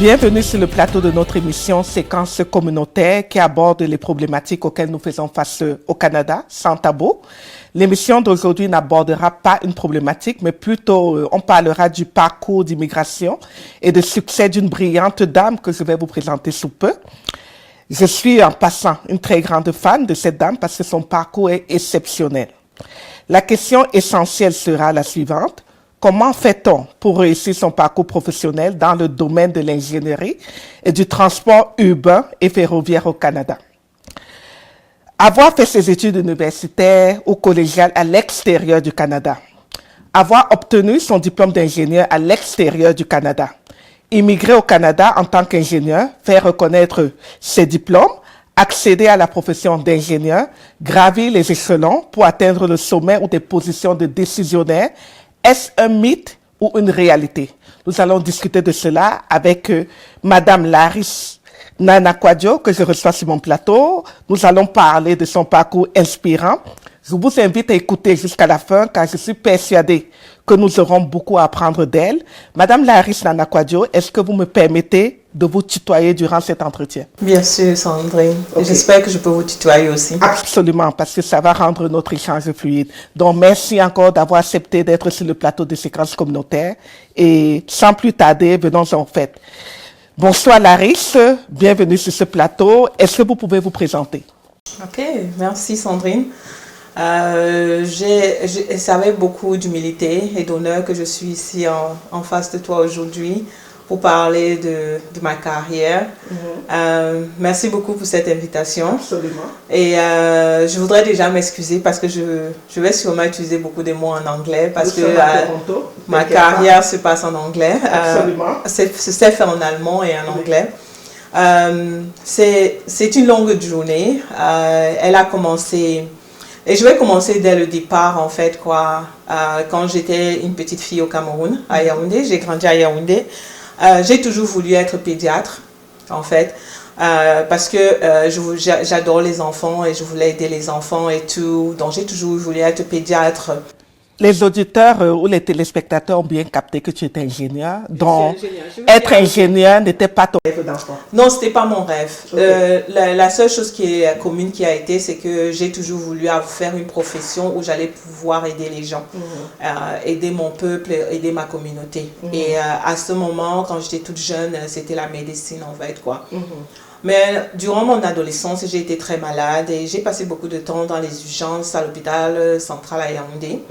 Bienvenue sur le plateau de notre émission Séquence communautaire qui aborde les problématiques auxquelles nous faisons face au Canada, sans tabou. L'émission d'aujourd'hui n'abordera pas une problématique, mais plutôt on parlera du parcours d'immigration et du succès d'une brillante dame que je vais vous présenter sous peu. Je suis en passant une très grande fan de cette dame parce que son parcours est exceptionnel. La question essentielle sera la suivante. Comment fait-on pour réussir son parcours professionnel dans le domaine de l'ingénierie et du transport urbain et ferroviaire au Canada? Avoir fait ses études universitaires ou collégiales à l'extérieur du Canada. Avoir obtenu son diplôme d'ingénieur à l'extérieur du Canada. Immigrer au Canada en tant qu'ingénieur, faire reconnaître ses diplômes, accéder à la profession d'ingénieur, gravir les échelons pour atteindre le sommet ou des positions de décisionnaire. Est-ce un mythe ou une réalité? Nous allons discuter de cela avec Madame Laris Nanakwadjo, que je reçois sur mon plateau. Nous allons parler de son parcours inspirant. Je vous invite à écouter jusqu'à la fin, car je suis persuadée que nous aurons beaucoup à apprendre d'elle. Madame Laris Nanakwadjo, est-ce que vous me permettez de vous tutoyer durant cet entretien? Bien sûr, Sandrine. Okay. J'espère que je peux vous tutoyer aussi. Absolument, parce que ça va rendre notre échange fluide. Donc, merci encore d'avoir accepté d'être sur le plateau de Séquences communautaires. Et sans plus tarder, venons en fait. Bonsoir Laris, bienvenue sur ce plateau. Est-ce que vous pouvez vous présenter? Ok, merci Sandrine. C'est avec beaucoup d'humilité et d'honneur que je suis ici en face de toi aujourd'hui pour parler de ma carrière. Merci beaucoup pour cette invitation. Absolument. Et je voudrais déjà m'excuser parce que je vais sûrement utiliser beaucoup de mots en anglais parce que ma carrière se passe en anglais. Absolument. C'est fait en allemand et en anglais. C'est une longue journée. Elle a commencé... Et je vais commencer dès le départ, en fait, quand j'étais une petite fille au Cameroun, à Yaoundé. J'ai grandi à Yaoundé. J'ai toujours voulu être pédiatre, en fait, parce que j'adore les enfants et je voulais aider les enfants et tout. Donc, j'ai toujours voulu être pédiatre. Les auditeurs ou les téléspectateurs ont bien capté que tu étais ingénieur. Donc, être ingénieur n'était pas ton rêve d'enfant. Non, ce n'était pas mon rêve. Okay. La seule chose qui est commune qui a été, c'est que j'ai toujours voulu faire une profession où j'allais pouvoir aider les gens, aider mon peuple, aider ma communauté. Et à ce moment, quand j'étais toute jeune, c'était la médecine, en fait, quoi. Mais durant mon adolescence, j'ai été très malade et j'ai passé beaucoup de temps dans les urgences à l'hôpital central à Yaoundé.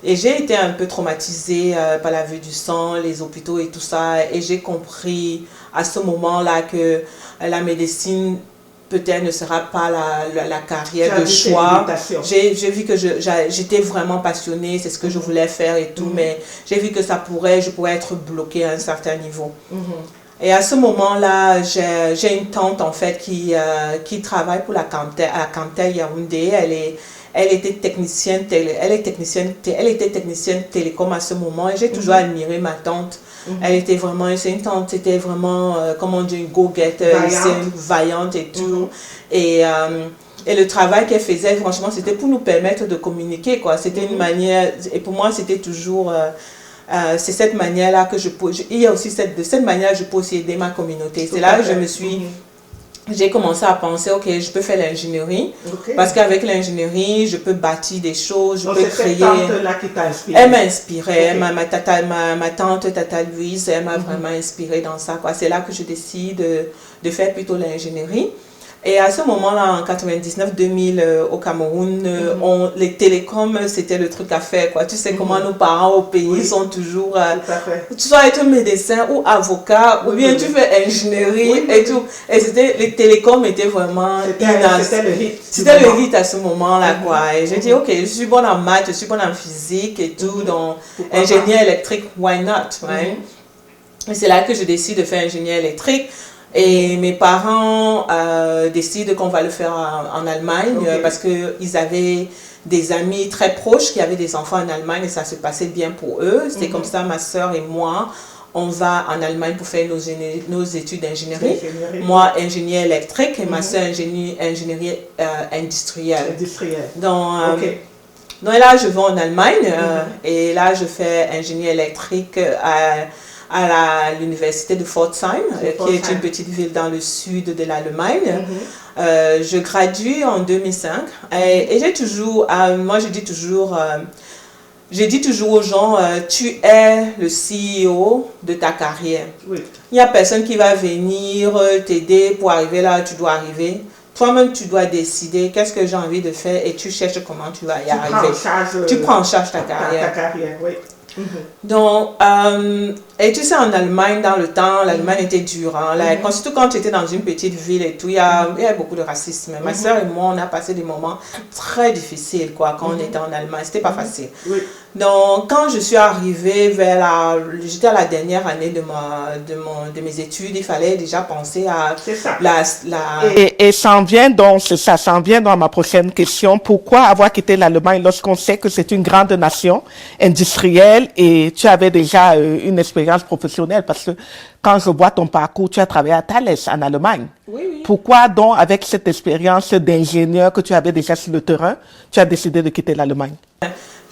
Et j'ai été un peu traumatisée par la vue du sang, les hôpitaux et tout ça. Et j'ai compris à ce moment-là que la médecine peut-être ne sera pas la carrière de choix. J'ai vu que j'étais vraiment passionnée, c'est ce que je voulais faire et tout, mais j'ai vu que je pourrais être bloquée à un certain niveau. Et à ce moment-là, j'ai une tante en fait qui travaille pour la Cantel Yaoundé. Elle était technicienne télécom à ce moment et j'ai toujours admiré ma tante. C'est une tante, c'était vraiment, comment on dit, une go-getter, vaillante et tout. Et le travail qu'elle faisait, franchement, c'était pour nous permettre de communiquer, quoi. C'était une manière, et pour moi, c'était toujours... c'est cette manière-là que il y a aussi de cette manière je peux aussi aider ma communauté. C'est là que j'ai commencé à penser, ok, je peux faire l'ingénierie, parce qu'avec l'ingénierie, je peux bâtir des choses, je peux créer... C'est cette tante-là qui t'a inspiré? Elle m'a inspirée, ma tante, Tata Louise, elle m'a vraiment inspirée dans ça, quoi. C'est là que je décide de faire plutôt l'ingénierie. Et à ce moment-là, en 99-2000, au Cameroun, les télécoms, c'était le truc à faire, quoi. Tu sais comment nos parents au pays sont toujours... tu dois être médecin ou avocat, ou bien tu fais ingénierie et tout. Et les télécoms étaient vraiment... C'était le hit. C'était le hit à ce moment-là, quoi. Et j'ai dit, ok, je suis bonne en maths, je suis bonne en physique et tout, donc ingénieur électrique, why not, right? Et c'est là que je décide de faire ingénieur électrique. Et mes parents décident qu'on va le faire en Allemagne parce qu'ils avaient des amis très proches qui avaient des enfants en Allemagne et ça se passait bien pour eux. C'était comme ça, ma soeur et moi, on va en Allemagne pour faire nos études d'ingénierie. Moi, ingénieur électrique et ma soeur, ingénierie industrielle. Donc là, je vais en Allemagne et là, je fais ingénierie électrique à l'université de Pforzheim, qui est une petite ville dans le sud de l'Allemagne. Je gradue en 2005 et j'ai toujours, moi je dis toujours aux gens, tu es le CEO de ta carrière. Oui. Il n'y a personne qui va venir t'aider pour arriver là où tu dois arriver. Toi-même, tu dois décider qu'est-ce que j'ai envie de faire et tu cherches comment tu vas y arriver. Tu prends en charge ta carrière. Ta carrière, oui. Donc, et tu sais, en Allemagne, dans le temps, l'Allemagne était dure. Hein. Surtout quand tu étais dans une petite ville et tout, il y a beaucoup de racisme. Ma soeur et moi, on a passé des moments très difficiles quoi, quand on était en Allemagne. C'était pas facile. Oui. Donc, quand je suis arrivée j'étais à la dernière année de mes études, il fallait déjà penser à Et ça en vient donc, ça en vient dans ma prochaine question. Pourquoi avoir quitté l'Allemagne lorsqu'on sait que c'est une grande nation industrielle et tu avais déjà une expérience professionnelle? Parce que quand je vois ton parcours, tu as travaillé à Thales en Allemagne. Oui, oui. Pourquoi donc, avec cette expérience d'ingénieur que tu avais déjà sur le terrain, tu as décidé de quitter l'Allemagne?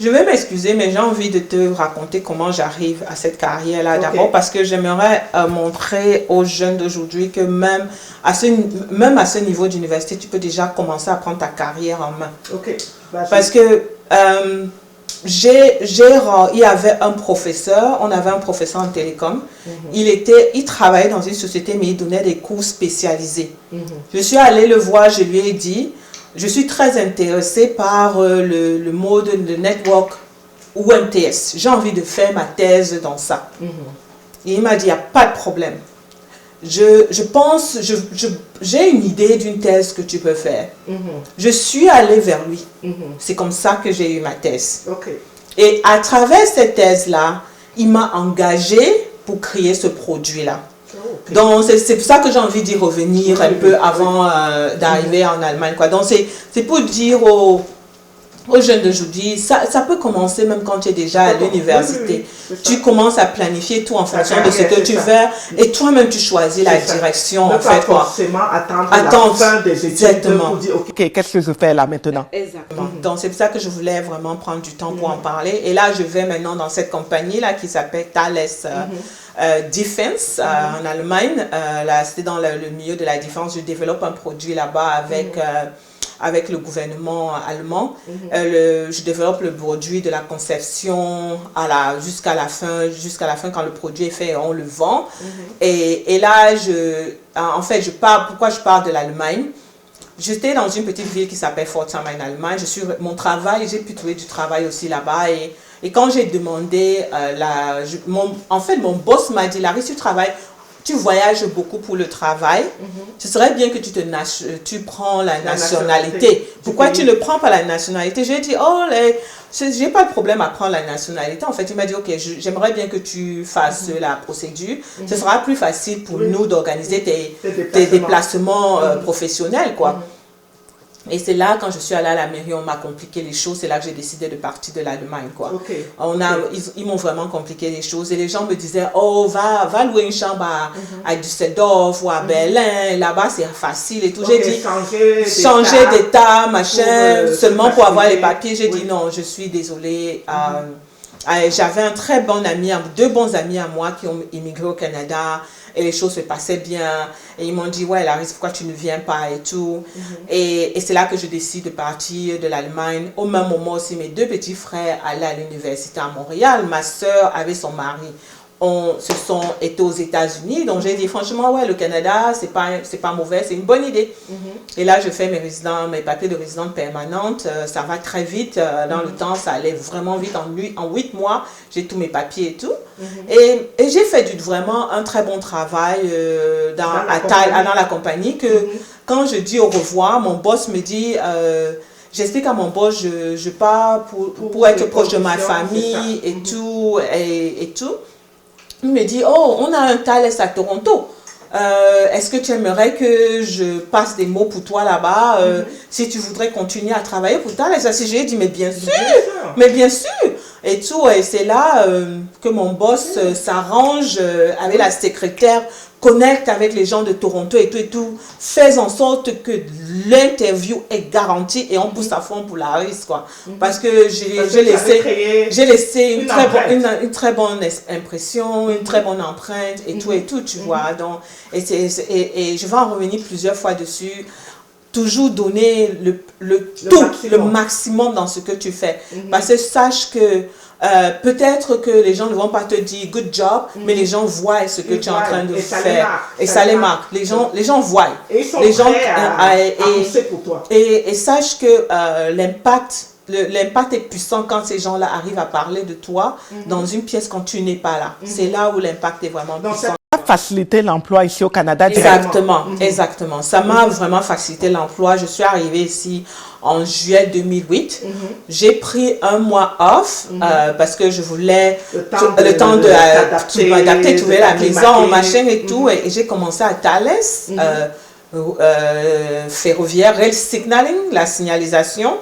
Je vais m'excuser, mais j'ai envie de te raconter comment j'arrive à cette carrière-là. Okay. D'abord parce que j'aimerais montrer aux jeunes d'aujourd'hui que même à ce niveau d'université, tu peux déjà commencer à prendre ta carrière en main. Okay. Parce que il y avait un professeur, on avait un professeur en télécom. Il travaillait dans une société, mais il donnait des cours spécialisés. Je suis allée le voir, je lui ai dit, je suis très intéressée par le mode de network ou MTS. J'ai envie de faire ma thèse dans ça. Et il m'a dit, il n'y a pas de problème. Je pense, j'ai une idée d'une thèse que tu peux faire. Je suis allée vers lui. C'est comme ça que j'ai eu ma thèse. Okay. Et à travers cette thèse-là, il m'a engagée pour créer ce produit-là. Okay. Donc, c'est pour ça que j'ai envie d'y revenir un peu avant d'arriver en Allemagne. Quoi. Donc, c'est pour dire aux jeunes d'aujourd'hui, ça peut commencer même quand tu es déjà à l'université. Tu commences à planifier tout en fonction de ce que tu veux et toi-même tu choisis la direction. Ne pas forcément attendre la fin des études pour dire ok, qu'est-ce que je fais là maintenant? Exactement. Donc c'est pour ça que je voulais vraiment prendre du temps pour en parler. Et là je vais maintenant dans cette compagnie là qui s'appelle Thales Defense en Allemagne. Là c'était dans le milieu de la défense. Je développe un produit là-bas avec le gouvernement allemand. Je développe le produit de la conception jusqu'à la fin quand le produit est fait, on le vend. Et là, en fait, pourquoi je parle de l'Allemagne? J'étais dans une petite ville qui s'appelle Pforzheim en Allemagne. Mon travail, j'ai pu trouver du travail aussi là-bas. Et quand j'ai demandé, en fait, mon boss m'a dit, Larry, tu travailles, tu voyages beaucoup pour le travail, ce serait bien que tu prends la nationalité. Pourquoi tu ne prends pas la nationalité? J'ai dit, j'ai pas de problème à prendre la nationalité. En fait, il m'a dit, ok, j'aimerais bien que tu fasses la procédure. Ce sera plus facile pour nous d'organiser tes déplacements professionnels, quoi. Et c'est là, quand je suis allée à la mairie, on m'a compliqué les choses. C'est là que j'ai décidé de partir de l'Allemagne, quoi. Okay. Ils m'ont vraiment compliqué les choses. Et les gens me disaient, oh, va louer une chambre à Düsseldorf ou à Berlin. Là-bas, c'est facile et tout. J'ai dit, changer d'état, machin, seulement pour avoir les papiers. J'ai dit, non, je suis désolée. J'avais un très bon ami, deux bons amis à moi qui ont immigré au Canada. Et les choses se passaient bien. Et ils m'ont dit, ouais, Larry, pourquoi tu ne viens pas et tout. Et c'est là que je décide de partir de l'Allemagne. Au même moment aussi, mes deux petits frères allaient à l'université à Montréal. Ma soeur avait son mari. Étaient aux États-Unis. Donc, j'ai dit, franchement, ouais, le Canada, c'est pas mauvais, c'est une bonne idée. Et là, je fais mes papiers de résidente permanente. Ça va très vite. Dans le temps, ça allait vraiment vite. En 8 mois, j'ai tous mes papiers et tout. Et j'ai fait vraiment un très bon travail dans la compagnie que quand je dis au revoir, mon boss me dit... J'explique à mon boss, je pars pour être proche de ma famille et tout. Et tout. Il me dit, oh, on a un Thales à Toronto. Est-ce que tu aimerais que je passe des mots pour toi là-bas si tu voudrais continuer à travailler pour Thales? Si j'ai dit, mais bien sûr. Et tout. Et c'est là que mon boss s'arrange avec la secrétaire connecte avec les gens de Toronto et tout, fais en sorte que l'interview est garantie et on pousse à fond pour la risque, quoi. Parce que j'ai laissé une très bonne impression, une très bonne empreinte et tout, tu vois. Donc, et je vais en revenir plusieurs fois dessus. Toujours donner le maximum dans ce que tu fais. Parce que sache que peut-être que les gens ne vont pas te dire good job, mais les gens voient ce que tu es en train de faire. Et ça les marque. Les gens voient. Et ils sont prêts à pousser pour toi. Et sache que l'impact est puissant quand ces gens-là arrivent à parler de toi dans une pièce quand tu n'es pas là. C'est là où l'impact est vraiment puissant. Faciliter l'emploi ici au Canada. Exactement. Ça m'a vraiment facilité l'emploi. Je suis arrivée ici en juillet 2008. J'ai pris un mois off parce que je voulais le temps de m'adapter, trouver la maison, machin et tout. Et j'ai commencé à Thales, ferroviaire, rail signaling, la signalisation,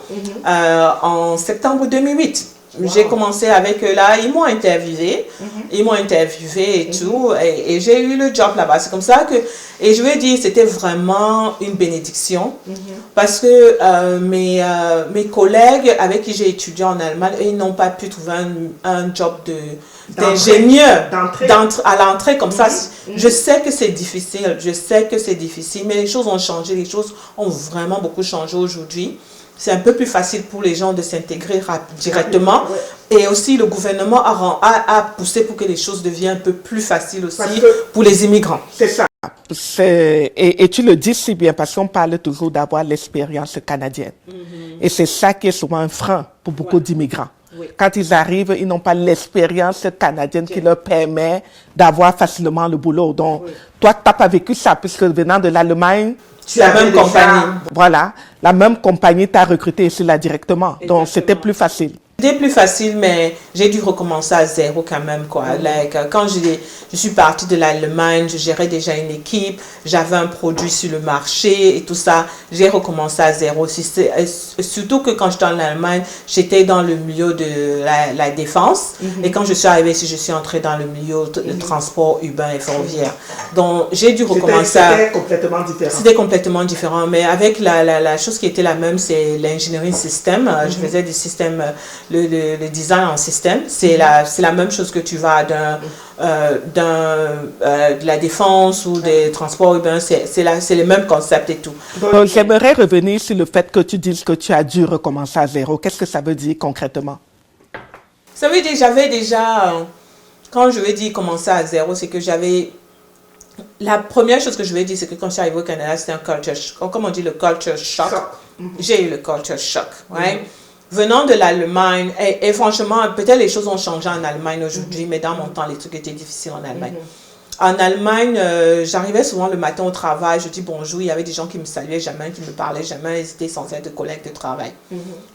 en septembre 2008. Wow. J'ai commencé avec eux là, ils m'ont interviewé et tout, et j'ai eu le job là-bas. C'est comme ça que, et je veux dire, c'était vraiment une bénédiction, parce que mes collègues avec qui j'ai étudié en Allemagne, ils n'ont pas pu trouver un job d'ingénieur à l'entrée comme ça. Je sais que c'est difficile, mais les choses ont changé, les choses ont vraiment beaucoup changé aujourd'hui. C'est un peu plus facile pour les gens de s'intégrer directement. Et aussi, le gouvernement a poussé pour que les choses deviennent un peu plus faciles aussi pour les immigrants. C'est ça. Et tu le dis si bien, parce qu'on parle toujours d'avoir l'expérience canadienne. Et c'est ça qui est souvent un frein pour beaucoup d'immigrants. Quand ils arrivent, ils n'ont pas l'expérience canadienne qui leur permet d'avoir facilement le boulot. Donc, toi, tu n'as pas vécu ça, puisque venant de l'Allemagne, la même compagnie. Voilà, la même compagnie t'a recruté ici là directement. Donc, c'était plus facile. C'était plus facile, mais j'ai dû recommencer à zéro quand même, quoi. Quand je suis partie de l'Allemagne, je gérais déjà une équipe, j'avais un produit sur le marché et tout ça. J'ai recommencé à zéro. Surtout que quand j'étais en Allemagne, j'étais dans le milieu de la défense. Et quand je suis arrivée ici, je suis entrée dans le milieu de transport urbain et ferroviaire. Donc, j'ai dû recommencer C'était complètement différent. C'était complètement différent, mais avec la chose qui était la même, c'est l'ingénierie système. Je faisais du système, le design en système. C'est la même chose que tu vas de la défense ou des transports urbains. C'est le même concept et tout. Donc, j'aimerais revenir sur le fait que tu dises que tu as dû recommencer à zéro. Qu'est-ce que ça veut dire concrètement? Ça veut dire que j'avais déjà, quand je veux dire commencer à zéro, c'est que j'avais... La première chose que je vais dire, c'est que quand je suis arrivée au Canada, c'était un culture shock. Comme on dit, le culture shock. J'ai eu le culture shock. Venant de l'Allemagne, et franchement, peut-être les choses ont changé en Allemagne aujourd'hui, mais dans mon temps, les trucs étaient difficiles en Allemagne. En Allemagne, j'arrivais souvent le matin au travail, je dis bonjour, il y avait des gens qui me saluaient jamais, qui me parlaient jamais, ils étaient censés être collègues de travail.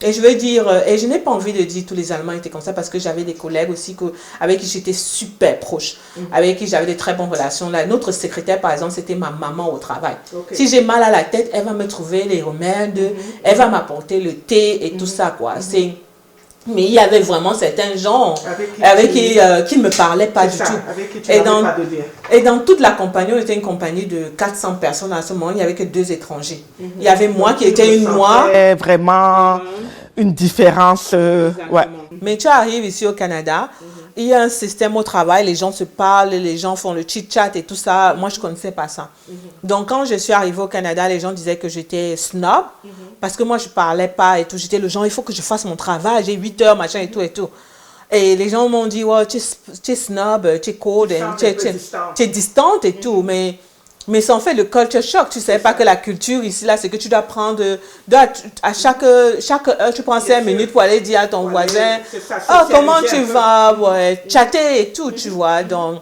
Et je veux dire, et je n'ai pas envie de dire que tous les Allemands étaient comme ça, parce que j'avais des collègues aussi avec qui j'étais super proche, avec qui j'avais de très bonnes relations. Là, notre secrétaire, par exemple, c'était ma maman au travail. Si j'ai mal à la tête, elle va me trouver les remèdes, elle va m'apporter le thé et tout ça, quoi. Mais il y avait vraiment certains gens qui ne me parlaient pas du tout. Et dans toute la compagnie, on était une compagnie de 400 personnes à ce moment, il n'y avait que 2 étrangers. Il y avait moi qui étais une noire. Vraiment une différence. Mais tu arrives ici au Canada, il y a un système au travail, les gens se parlent, les gens font le chit-chat et tout ça. Moi, je ne connaissais pas ça. Donc, quand je suis arrivée au Canada, les gens disaient que j'étais snob, parce que moi, je ne parlais pas et tout. J'étais le genre, il faut que je fasse mon travail, j'ai 8 heures, machin et tout et tout. Et les gens m'ont dit, ouais, tu es snob, tu es cold, tu es distante et tout. Mais c'est en fait le culture shock. Tu ne savais pas que la culture ici, là, c'est que tu dois prendre, à chaque heure, tu prends 5 minutes pour aller dire à ton voisin, oh, comment tu vas, chatter et tout, tu vois. Donc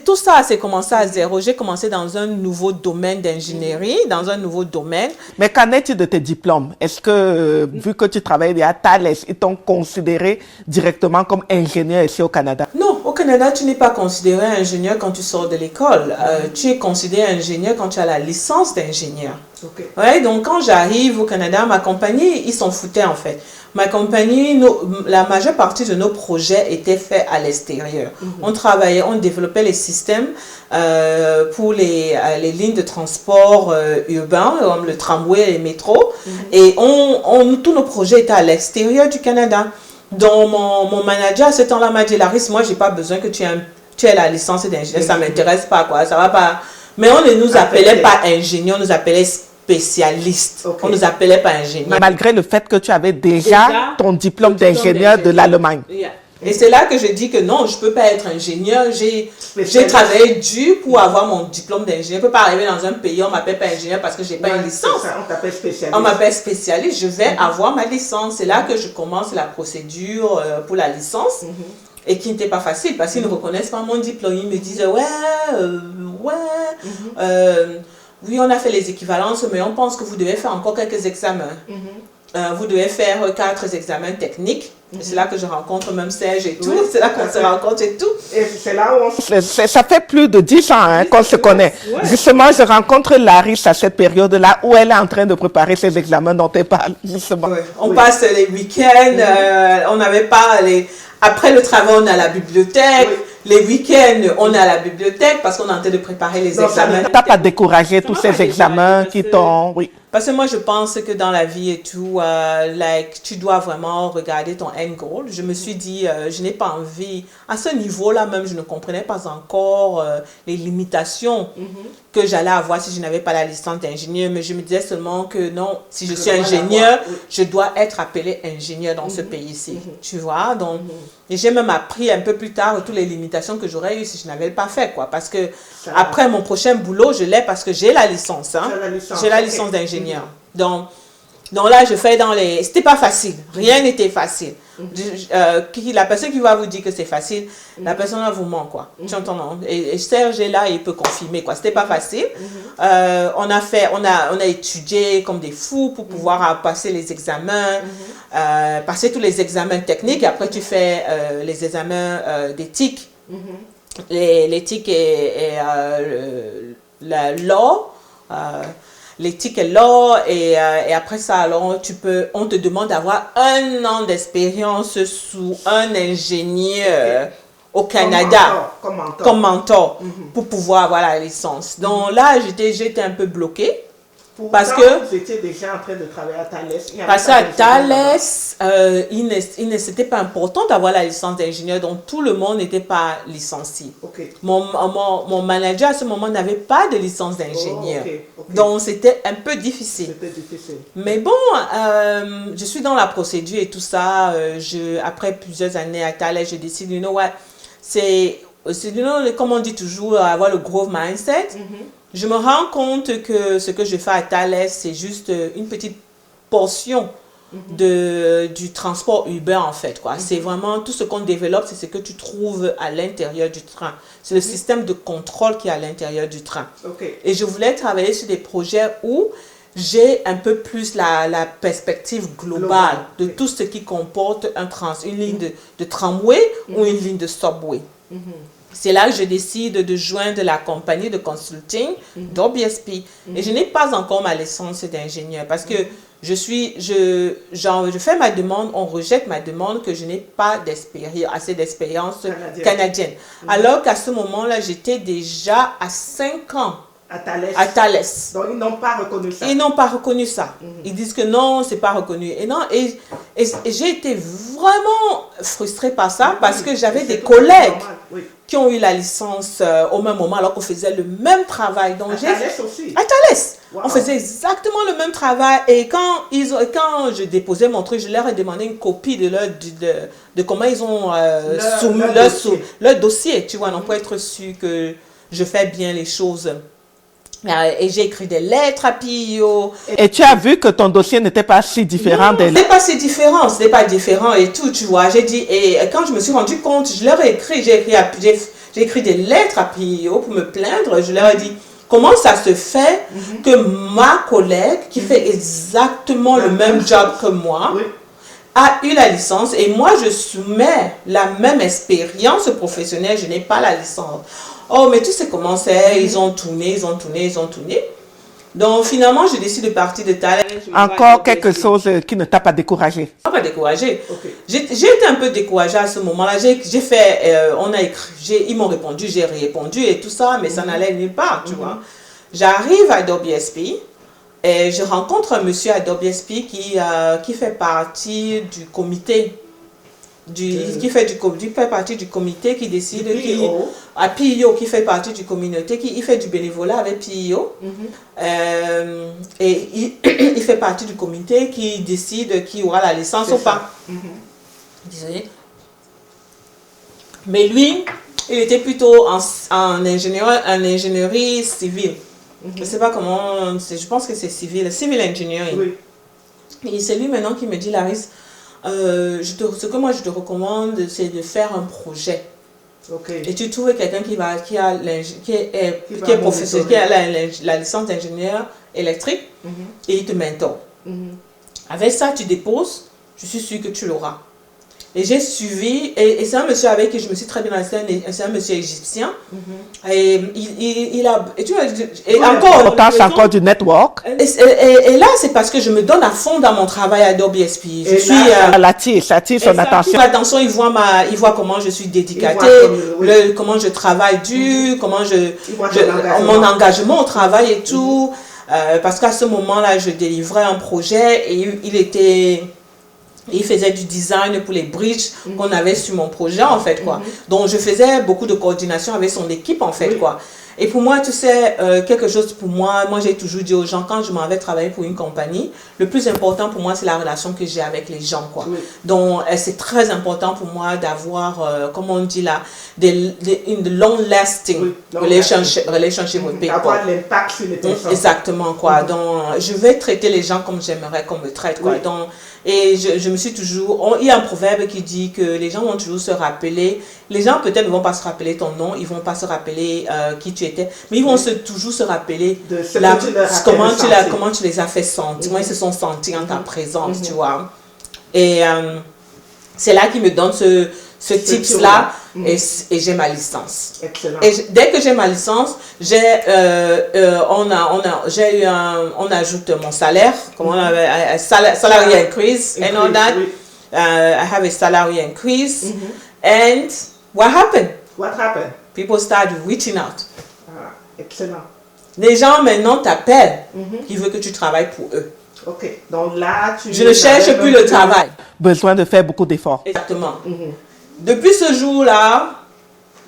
tout ça, c'est commencé à zéro. J'ai commencé dans un nouveau domaine d'ingénierie, Mais qu'en est-il de tes diplômes? Est-ce que, vu que tu travailles à Thales, ils t'ont considéré directement comme ingénieur ici au Canada? Non, au Canada, tu n'es pas considéré ingénieur quand tu sors de l'école. Tu es considéré ingénieur quand tu as la licence d'ingénieur. Okay. Ouais, donc quand j'arrive au Canada, ma compagnie, ils s'en foutaient en fait. Ma compagnie, la majeure partie de nos projets étaient faits à l'extérieur. On travaillait, on développait les systèmes pour les lignes de transport urbains, comme le tramway et les métros. Et tous nos projets étaient à l'extérieur du Canada. Donc mon manager à ce temps-là m'a dit, Laris, moi j'ai pas besoin que tu aies la licence d'ingénieur, ça m'intéresse pas quoi, ça va pas. Mais on ne nous appelait pas ingénieur, on nous appelait spécialiste. Okay. On ne nous appelait pas ingénieur. Malgré le fait que tu avais déjà ton diplôme d'ingénieur de l'Allemagne. Yeah. Et c'est là que je dis que non, je ne peux pas être ingénieur. J'ai travaillé dur pour avoir mon diplôme d'ingénieur. Je ne peux pas arriver dans un pays, on ne m'appelle pas ingénieur parce que je n'ai pas une licence. Ça, on t'appelle spécialiste. On m'appelle spécialiste. Je vais avoir ma licence. C'est là que je commence la procédure pour la licence. Et qui n'était pas facile parce qu'ils ne reconnaissent pas mon diplôme. Ils me disent oui, on a fait les équivalences, mais on pense que vous devez faire encore quelques examens. Vous devez faire 4 examens techniques. C'est là que je rencontre même Serge et tout. Oui, c'est là qu'on se rencontre et tout. Et c'est là où ça fait plus de 10 ans qu'on se connaît. Ouais. Justement, je rencontre Laris à cette période-là où elle est en train de préparer ses examens dont elle parle. Justement. Ouais. On passe les week-ends. On n'avait pas les... Après le travail, on est à la bibliothèque. Oui. Les week-ends, on est à la bibliothèque parce qu'on est en train de préparer les examens. Ça t'a pas découragé tous ces examens qui t'ont... Oui. Parce que moi, je pense que dans la vie et tout, tu dois vraiment regarder ton end goal. Je me suis dit, je n'ai pas envie. À ce niveau-là même, je ne comprenais pas encore les limitations que j'allais avoir si je n'avais pas la licence d'ingénieur. Mais je me disais seulement que non, si je suis ingénieur, je dois être appelé ingénieur dans ce pays-ci. Tu vois, donc... Et j'ai même appris un peu plus tard toutes les limitations que j'aurais eues si je n'avais pas fait, quoi. Parce que après mon prochain boulot, je l'ai parce que j'ai la licence. Hein. J'ai la licence d'ingénieur. Donc là, je fais dans les... C'était pas facile. Rien n'était facile. La personne qui va vous dire que c'est facile, la personne là vous ment, quoi. Tu entends, non? Et Serge est là, il peut confirmer, quoi. C'était pas facile. On a étudié comme des fous pour pouvoir passer les examens, passer tous les examens techniques. Et après, tu fais les examens d'éthique. L'éthique et la law. L'éthique est là et après ça, alors, on te demande d'avoir 1 an d'expérience sous un ingénieur au Canada comme mentor pour pouvoir avoir la licence. Donc là, j'étais un peu bloquée. Parce que vous étiez déjà en train de travailler à Thales. Parce qu'à Thales, c'était pas important d'avoir la licence d'ingénieur, donc tout le monde n'était pas licencié. Okay. Mon manager à ce moment n'avait pas de licence d'ingénieur. Donc c'était un peu difficile. Mais bon, je suis dans la procédure et tout ça. Après plusieurs années à Thales, je décide, you know what, c'est comme on dit toujours, avoir le growth mindset. Je me rends compte que ce que je fais à Thales, c'est juste une petite portion du transport urbain, en fait, quoi. C'est vraiment tout ce qu'on développe, c'est ce que tu trouves à l'intérieur du train. C'est le système de contrôle qui est à l'intérieur du train. Et je voulais travailler sur des projets où j'ai un peu plus la perspective globale de tout ce qui comporte une ligne de tramway ou une ligne de subway. C'est là que je décide de joindre la compagnie de consulting d'OBSP. Et je n'ai pas encore ma licence d'ingénieur parce que je fais ma demande, on rejette ma demande que je n'ai pas assez d'expérience canadienne. Alors qu'à ce moment-là, j'étais déjà à 5 ans. À Thales. Donc, ils n'ont pas reconnu ça. Ils n'ont pas reconnu ça. Ils disent que non, c'est pas reconnu. Et j'ai été vraiment frustrée par ça parce que j'avais des collègues qui ont eu la licence au même moment alors qu'on faisait le même travail. Donc, à Thales aussi? À Thales. Wow. On faisait exactement le même travail. Et quand je déposais mon truc, je leur ai demandé une copie de comment ils ont soumis leur dossier. Tu vois, non, pour être sûr que je fais bien les choses. Et j'ai écrit des lettres à PIO. Et tu as vu que ton dossier n'était pas si différent des... C'était pas si différent, c'était pas différent et tout, tu vois. J'ai dit, et quand je me suis rendu compte, je leur ai écrit, j'ai écrit des lettres à PIO pour me plaindre. Je leur ai dit, comment ça se fait que ma collègue, qui fait exactement le même job que moi, a eu la licence et moi, je soumets la même expérience professionnelle, je n'ai pas la licence. Oh, mais tu sais comment c'est, ils ont tourné. Donc, finalement, je décide de partir de Talent. Encore quelque chose qui ne t'a pas découragé? Pas découragé. Okay. J'ai été un peu découragée à ce moment-là. J'ai fait, on a écrit, ils m'ont répondu, j'ai répondu et tout ça, mais ça n'allait nulle part, tu vois. J'arrive à Adobe SP et je rencontre un monsieur à Adobe SP qui fait partie du comité. Qui fait partie du comité qui décide à PIO qui fait partie du communauté il fait du bénévolat avec PIO et il fait partie du comité qui décide qui aura la licence ou pas. Désolé. Mais lui il était plutôt en ingénierie civile. Je sais pas comment, je pense que c'est civil engineering. Oui. Et c'est lui maintenant qui me dit, Laris, ce que moi je te recommande, c'est de faire un projet. Okay. Et tu trouves quelqu'un qui est professeur, qui a la licence d'ingénieur électrique et il te mentor. Avec ça, tu déposes, je suis sûre que tu l'auras. Et j'ai suivi, et c'est un monsieur avec qui je me suis très bien assistée, c'est un monsieur égyptien. Et il a, et tu vois, et encore. On tâche encore du network. Et là, c'est parce que je me donne à fond dans mon travail à Adobe SP. Je suis. Ça attire son attention. Attention, il voit comment je suis dédicatée, comment je travaille dur, comment mon engagement au travail et tout. Parce qu'à ce moment-là, je délivrais un projet et il faisait du design pour les bridges qu'on avait sur mon projet, en fait, quoi. Donc, je faisais beaucoup de coordination avec son équipe, en fait, quoi. Et pour moi, tu sais, quelque chose pour moi j'ai toujours dit aux gens, quand je m'en vais travailler pour une compagnie, le plus important pour moi, c'est la relation que j'ai avec les gens, quoi. Donc, c'est très important pour moi d'avoir, comme on dit là, une long-lasting relationship with people. Avoir l'impact sur les personnes. Exactement, quoi. Donc, je vais traiter les gens comme j'aimerais qu'on me traite, quoi. Donc, et je me suis toujours... Il y a un proverbe qui dit que les gens vont toujours se rappeler... Les gens peut-être ne vont pas se rappeler ton nom, ils ne vont pas se rappeler qui tu étais, mais ils vont toujours se rappeler comment tu les as fait sentir, comment ils se sont sentis en ta présence, tu vois. Et c'est là qu'ils me donnent ce tips-là et j'ai ma licence. Excellent. Et dès que j'ai ma licence, on ajoute mon salaire, comment on avait, salary increase and all that. I have a salary increase. And what happened? What happened? People started reaching out. Ah, excellent. Les gens maintenant t'appellent, qui veulent que tu travailles pour eux. Ok, donc là, je ne cherche plus le travail. Besoin de faire beaucoup d'efforts. Exactement. Depuis ce jour-là,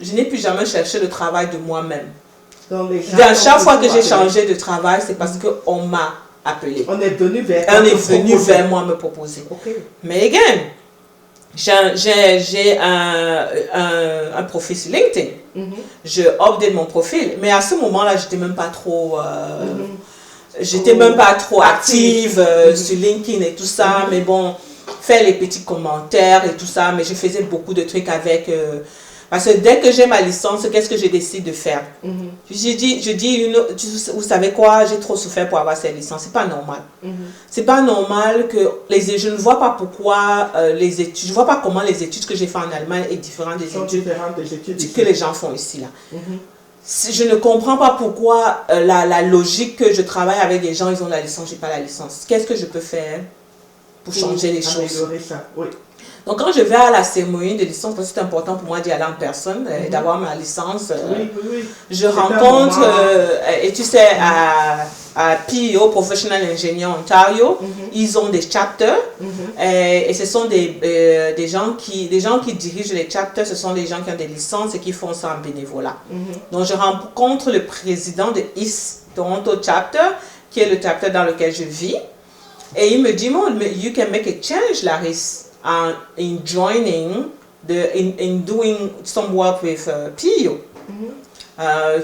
je n'ai plus jamais cherché le travail de moi-même. Chaque fois que j'ai changé de travail, c'est parce qu'on m'a appelé. On est venu vers moi me proposer. Okay. Mais again, j'ai un profil sur LinkedIn. Je update mon profil. Mais à ce moment-là, j'étais même pas trop... J'étais même pas trop active sur LinkedIn et tout ça. Mais bon, faire les petits commentaires et tout ça. Mais je faisais beaucoup de trucs avec... parce que dès que j'ai ma licence, qu'est-ce que je décide de faire? Vous savez quoi, j'ai trop souffert pour avoir cette licence. C'est pas normal. C'est pas normal que je ne vois pas pourquoi les études, je vois pas comment les études que j'ai fait en Allemagne est différentes des études que les gens font ici là. Je ne comprends pas pourquoi la logique que je travaille avec des gens, ils ont la licence, j'ai pas la licence. Qu'est-ce que je peux faire pour changer les choses? Ça, oui. Donc, quand je vais à la cérémonie de licence, parce que c'est important pour moi d'y aller en personne, d'avoir ma licence, je rencontre, et tu sais, à PIO, Professional Engineer Ontario, ils ont des chapters, et ce sont des gens qui dirigent les chapters, ce sont des gens qui ont des licences et qui font ça en bénévolat. Donc, je rencontre le président de East Toronto Chapter, qui est le chapter dans lequel je vis, et il me dit, you can make a change, Laris. In joining, in doing some work with PIO.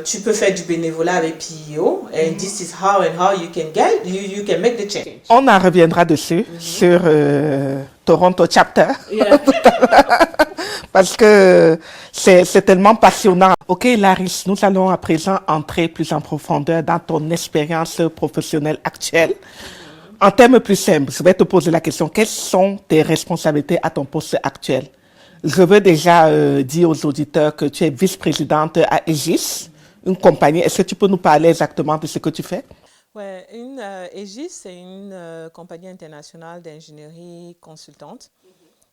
Tu peux faire du bénévolat avec PIO, and this is how you can make the change. On en reviendra dessus, sur Toronto Chapter. Yeah. Parce que c'est tellement passionnant. Ok, Laris, nous allons à présent entrer plus en profondeur dans ton expérience professionnelle actuelle. En termes plus simples, je vais te poser la question, quelles sont tes responsabilités à ton poste actuel? Je veux déjà dire aux auditeurs que tu es vice-présidente à Aegis, une compagnie. Est-ce que tu peux nous parler exactement de ce que tu fais? Ouais, Aegis, c'est une compagnie internationale d'ingénierie consultante.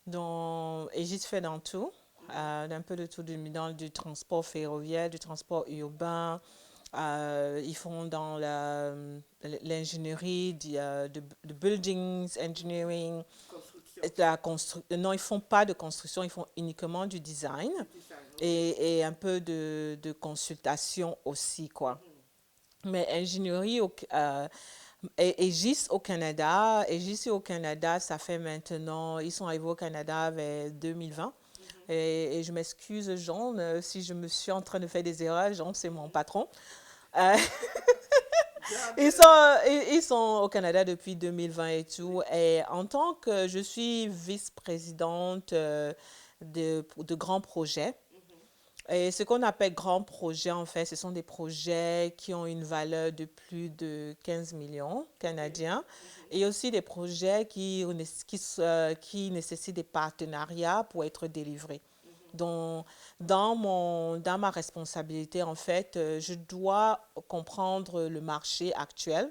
Donc, Aegis fait dans tout, un peu de tout, dans du transport ferroviaire, du transport urbain. Ils font dans l'ingénierie, de buildings, engineering. Non, ils ne font pas de construction, ils font uniquement du design et un peu de consultation aussi, quoi. Mais ingénierie, Aegis au Canada, ça fait maintenant, ils sont arrivés au Canada vers 2020. Et je m'excuse, Jean, si je me suis en train de faire des erreurs. Jean, c'est mon patron. Ils sont au Canada depuis 2020 et tout. Et en tant que je suis vice-présidente de grands projets, et ce qu'on appelle grands projets, en fait, ce sont des projets qui ont une valeur de plus de 15 millions canadiens et aussi des projets qui nécessitent des partenariats pour être délivrés. Donc, dans ma responsabilité, en fait, je dois comprendre le marché actuel.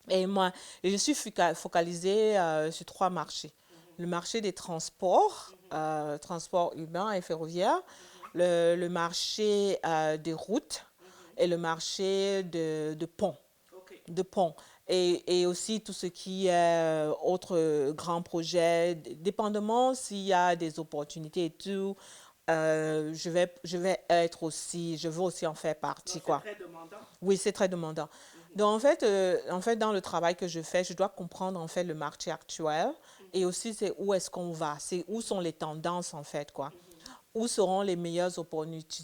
Et moi, je suis focalisée sur 3 marchés. Le marché des transports, transports urbains et ferroviaires, le marché des routes et le marché de ponts. De ponts. Et aussi tout ce qui est autres grands projets, dépendamment s'il y a des opportunités et tout, je veux aussi en faire partie, quoi. C'est très demandant. Oui, c'est très demandant. Donc, en fait, dans le travail que je fais, je dois comprendre, en fait, le marché actuel et aussi c'est où est-ce qu'on va, c'est où sont les tendances, en fait, quoi. Où seront les meilleures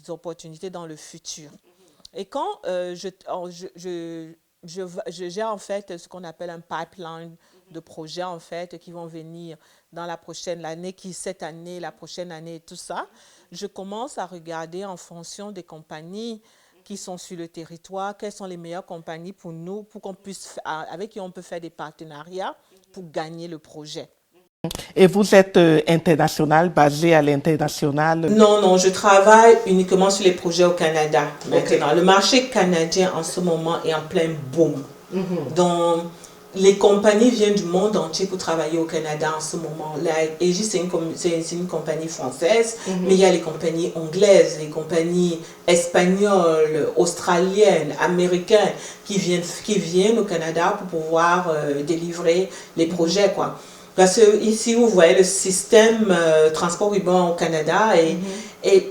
opportunités dans le futur. Et quand j'ai en fait ce qu'on appelle un pipeline de projets, en fait, qui vont venir dans l'année, cette année, la prochaine année et tout ça, je commence à regarder en fonction des compagnies qui sont sur le territoire, quelles sont les meilleures compagnies pour nous, avec qui on peut faire des partenariats pour gagner le projet. Et vous êtes international, basé à l'international? Non, je travaille uniquement sur les projets au Canada maintenant. Le marché canadien en ce moment est en plein boom. Donc, les compagnies viennent du monde entier pour travailler au Canada en ce moment. Aegis, c'est une compagnie française, mais il y a les compagnies anglaises, les compagnies espagnoles, australiennes, américaines qui viennent au Canada pour pouvoir délivrer les projets, quoi. Parce que ici, vous voyez, le système transport urbain au Canada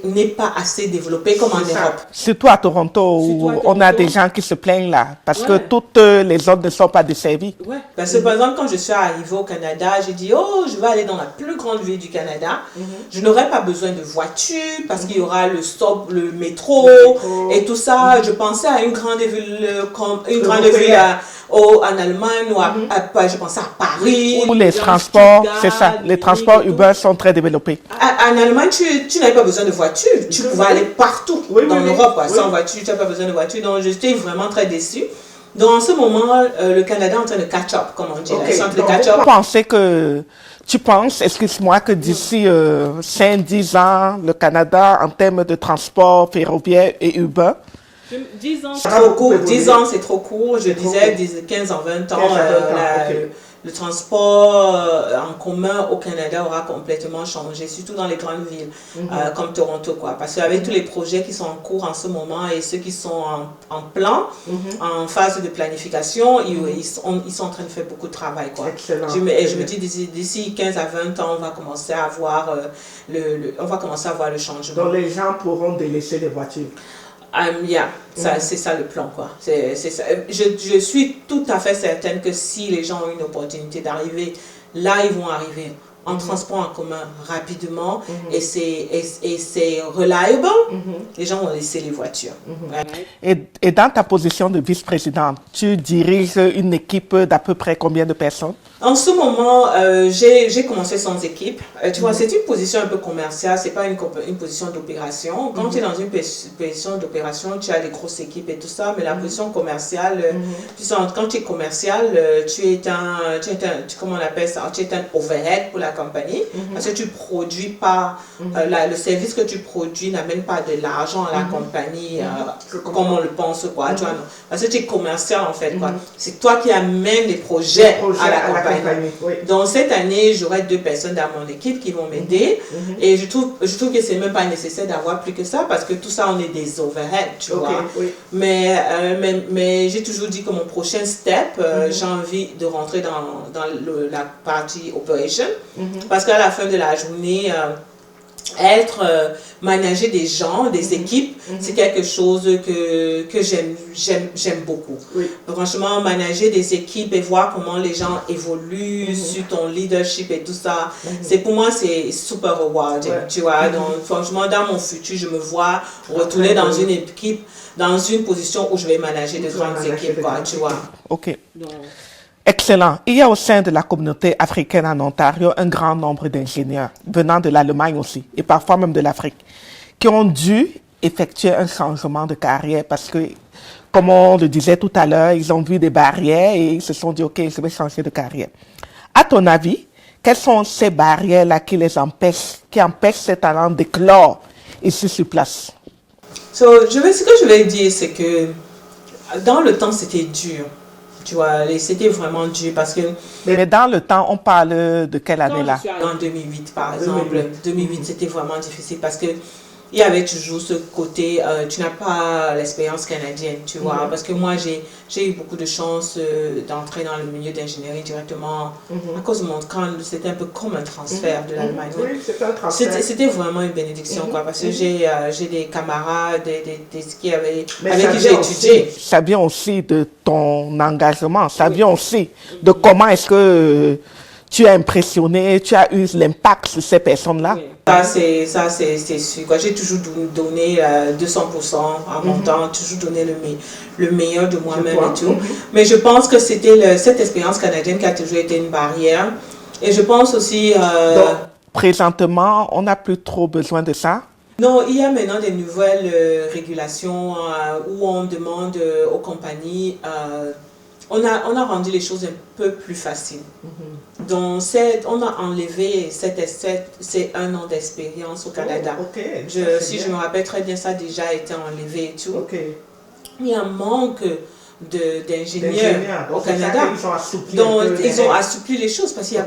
n'est pas assez développé comme en Europe. Surtout à Toronto, où on a des gens qui se plaignent là, parce que toutes les zones ne sont pas desservies. Ouais. Parce que par exemple, quand je suis arrivée au Canada, j'ai dit, oh, je vais aller dans la plus grande ville du Canada. Je n'aurai pas besoin de voiture parce qu'il y aura le métro et tout ça. Je pensais à une grande ville, en Allemagne, ou je pensais à Paris. Où les transports, c'est ça, les transports urbains sont très développés. En Allemagne, tu n'avais pas besoin de voiture. Tu pouvais aller partout dans l'Europe, sans voiture. Tu n'as pas besoin de voiture. Donc, j'étais vraiment très déçue. Donc, en ce moment, le Canada est en train de catch up, comme on dit. Tu penses, excuse-moi, que d'ici 5-10 ans, le Canada, en termes de transport ferroviaire et urbain, 10 ans, c'est trop court. 10 ans, c'est trop court. Je disais 15 ans, 20 ans. Le transport en commun au Canada aura complètement changé, surtout dans les grandes villes comme Toronto, quoi. Parce qu'avec tous les projets qui sont en cours en ce moment et ceux qui sont en plan, en phase de planification, ils sont en train de faire beaucoup de travail, quoi. Excellent. Je me dis d'ici 15 à 20 ans, on va commencer à voir le changement. Donc les gens pourront délaisser les voitures. C'est ça le plan, quoi. C'est ça. Je suis tout à fait certaine que si les gens ont une opportunité d'arriver, là ils vont arriver en transport en commun rapidement et c'est reliable. Les gens vont laisser les voitures. Et dans ta position de vice-présidente, tu diriges une équipe d'à peu près combien de personnes? En ce moment, j'ai commencé sans équipe. Tu vois, c'est une position un peu commerciale, c'est pas une position d'opération. Quand tu es dans une position d'opération, tu as des grosses équipes et tout ça, mais la position commerciale, tu sais, quand tu es commercial, comment on appelle ça, tu es un overhead pour la compagnie, parce que tu produis pas, le service que tu produis n'amène pas de l'argent à la compagnie, comme on le pense, quoi. Tu vois, non. Parce que tu es commercial, en fait, quoi. C'est toi qui amènes les projets à la compagnie. Oui. Donc cette année, j'aurai 2 personnes dans mon équipe qui vont m'aider. Et je trouve que c'est même pas nécessaire d'avoir plus que ça parce que tout ça, on est des overheads, tu vois. Oui. Mais j'ai toujours dit que mon prochain step, j'ai envie de rentrer dans la partie operation. Parce qu'à la fin de la journée, manager des gens, des équipes, c'est quelque chose que j'aime beaucoup. Oui. Franchement, manager des équipes et voir comment les gens évoluent sur ton leadership et tout ça, pour moi, c'est super rewarding, tu vois. Donc, franchement, dans mon futur, je me vois retourner dans une équipe, dans une position où je vais manager de grandes équipes, quoi, tu vois. OK. Donc, Excellent. Il y a au sein de la communauté africaine en Ontario un grand nombre d'ingénieurs, venant de l'Allemagne aussi, et parfois même de l'Afrique, qui ont dû effectuer un changement de carrière parce que, comme on le disait tout à l'heure, ils ont vu des barrières et ils se sont dit, OK, je vais changer de carrière. À ton avis, quelles sont ces barrières-là qui empêchent ces talents d'éclore ici sur place? ce que je vais dire, c'est que dans le temps, c'était dur. Tu vois, c'était vraiment dur parce que... Mais dans le temps, on parle de quelle année là? En 2008, par exemple. 2008, c'était vraiment difficile parce que il y avait toujours ce côté, tu n'as pas l'expérience canadienne, tu vois. Parce que moi, j'ai eu beaucoup de chance d'entrer dans le milieu d'ingénierie directement à cause de mon camp. C'était un peu comme un transfert de l'Allemagne. Oui, c'était un transfert. C'était vraiment une bénédiction, quoi. Parce que j'ai des camarades avec qui j'ai étudié. Ça vient aussi de ton engagement, ça vient aussi de comment est-ce que tu as impressionné, tu as eu l'impact sur ces personnes-là. Oui. Ça, c'est sûr. J'ai toujours donné 200% à mon temps, toujours donné le meilleur de moi-même et tout. Mais je pense que c'était cette expérience canadienne qui a toujours été une barrière. Et je pense aussi... Donc, présentement, on n'a plus trop besoin de ça. Non, il y a maintenant des nouvelles régulations où on demande aux compagnies... On a rendu les choses un peu plus faciles. Donc, on a enlevé c'est 1 an d'expérience au Canada. Si je me rappelle très bien, ça a déjà été enlevé et tout. Il y a un manque d'ingénieurs au Canada. Donc, ils ont assoupli les choses parce qu'il n'y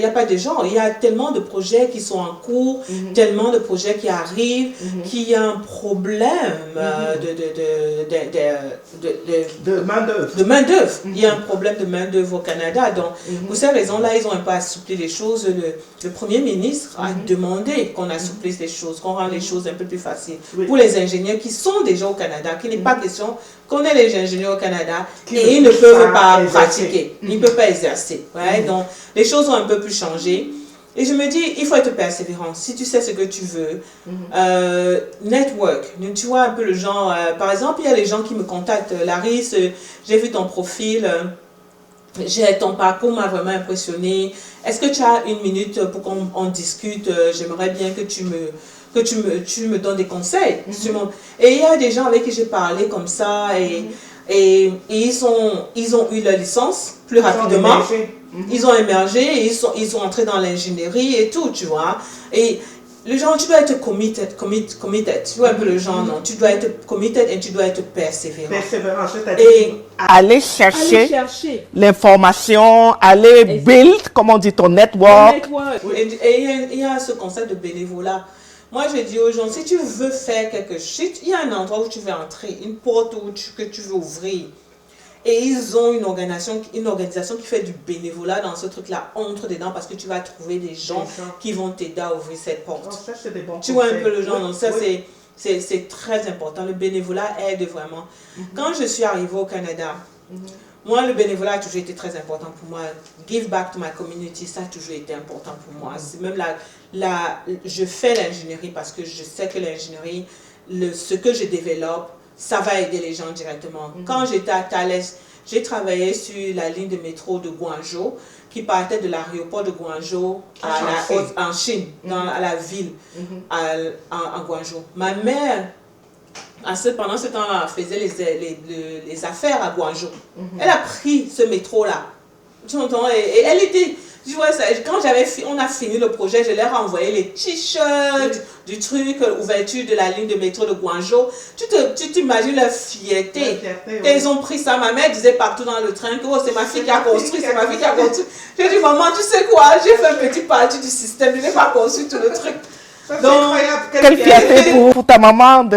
a pas de gens. Il y a tellement de projets qui sont en cours, tellement de projets qui arrivent, qu'il y a un problème de main-d'œuvre. Il y a un problème de main-d'œuvre au Canada. Donc, pour ces raisons-là, ils ont un peu assoupli les choses. Le Premier ministre a demandé qu'on assouplisse les choses, qu'on rende les choses un peu plus faciles pour les ingénieurs qui sont déjà au Canada, qu'il n'est pas question qu'on ait les ingénieurs au Canada et ils ne peuvent pas pratiquer, ils ne peuvent pas exercer. Donc, les choses ont un peu plus changé. Et je me dis, il faut être persévérant. Si tu sais ce que tu veux, network, tu vois un peu le genre. Par exemple, il y a les gens qui me contactent. Laris, j'ai vu ton profil, ton parcours m'a vraiment impressionné. Est-ce que tu as 1 minute pour qu'on discute? J'aimerais bien que tu me donnes des conseils. Et il y a des gens avec qui j'ai parlé comme ça et ils ont eu leur licence plus rapidement. Ils ont émergé et ils sont entrés dans l'ingénierie et tout, tu vois. Et le genre, tu dois être committed. Tu vois un peu le genre, non? Tu dois être committed et tu dois être persévérant. Et aller chercher l'information, aller build, comme on dit, ton network. Et il y a ce concept de bénévolat. Moi, je dis aux gens, si tu veux faire quelque chose, il y a un endroit où tu veux entrer, une porte que tu veux ouvrir, et ils ont une organisation qui fait du bénévolat dans ce truc-là, entre dedans, parce que tu vas trouver des gens qui vont t'aider à ouvrir cette porte. Tu vois un peu le genre, donc ça c'est très important. Le bénévolat aide vraiment. Quand je suis arrivée au Canada, moi, le bénévolat a toujours été très important pour moi. Give back to my community, ça a toujours été important pour moi. C'est même je fais l'ingénierie parce que je sais que l'ingénierie, ce que je développe, ça va aider les gens directement. Quand j'étais à Thales, J'ai travaillé sur la ligne de métro de Guangzhou qui partait de l'aéroport de Guangzhou en Chine, à la ville, en Guangzhou. Ma mère, pendant ce temps-là, faisait les affaires à Guangzhou. Elle a pris ce métro-là. Et elle était... Tu vois, quand on a fini le projet, je leur ai envoyé les t-shirts du truc, ouverture de la ligne de métro de Guangzhou. Tu t'imagines leur fierté. Ils ont pris ça. Ma mère disait partout dans le train que c'est ma fille qui a construit, c'est ma fille qui a construit. J'ai dit, maman, tu sais quoi, j'ai fait un petit partie du système, je n'ai pas construit tout le truc. Donc, quelle fierté pour ta maman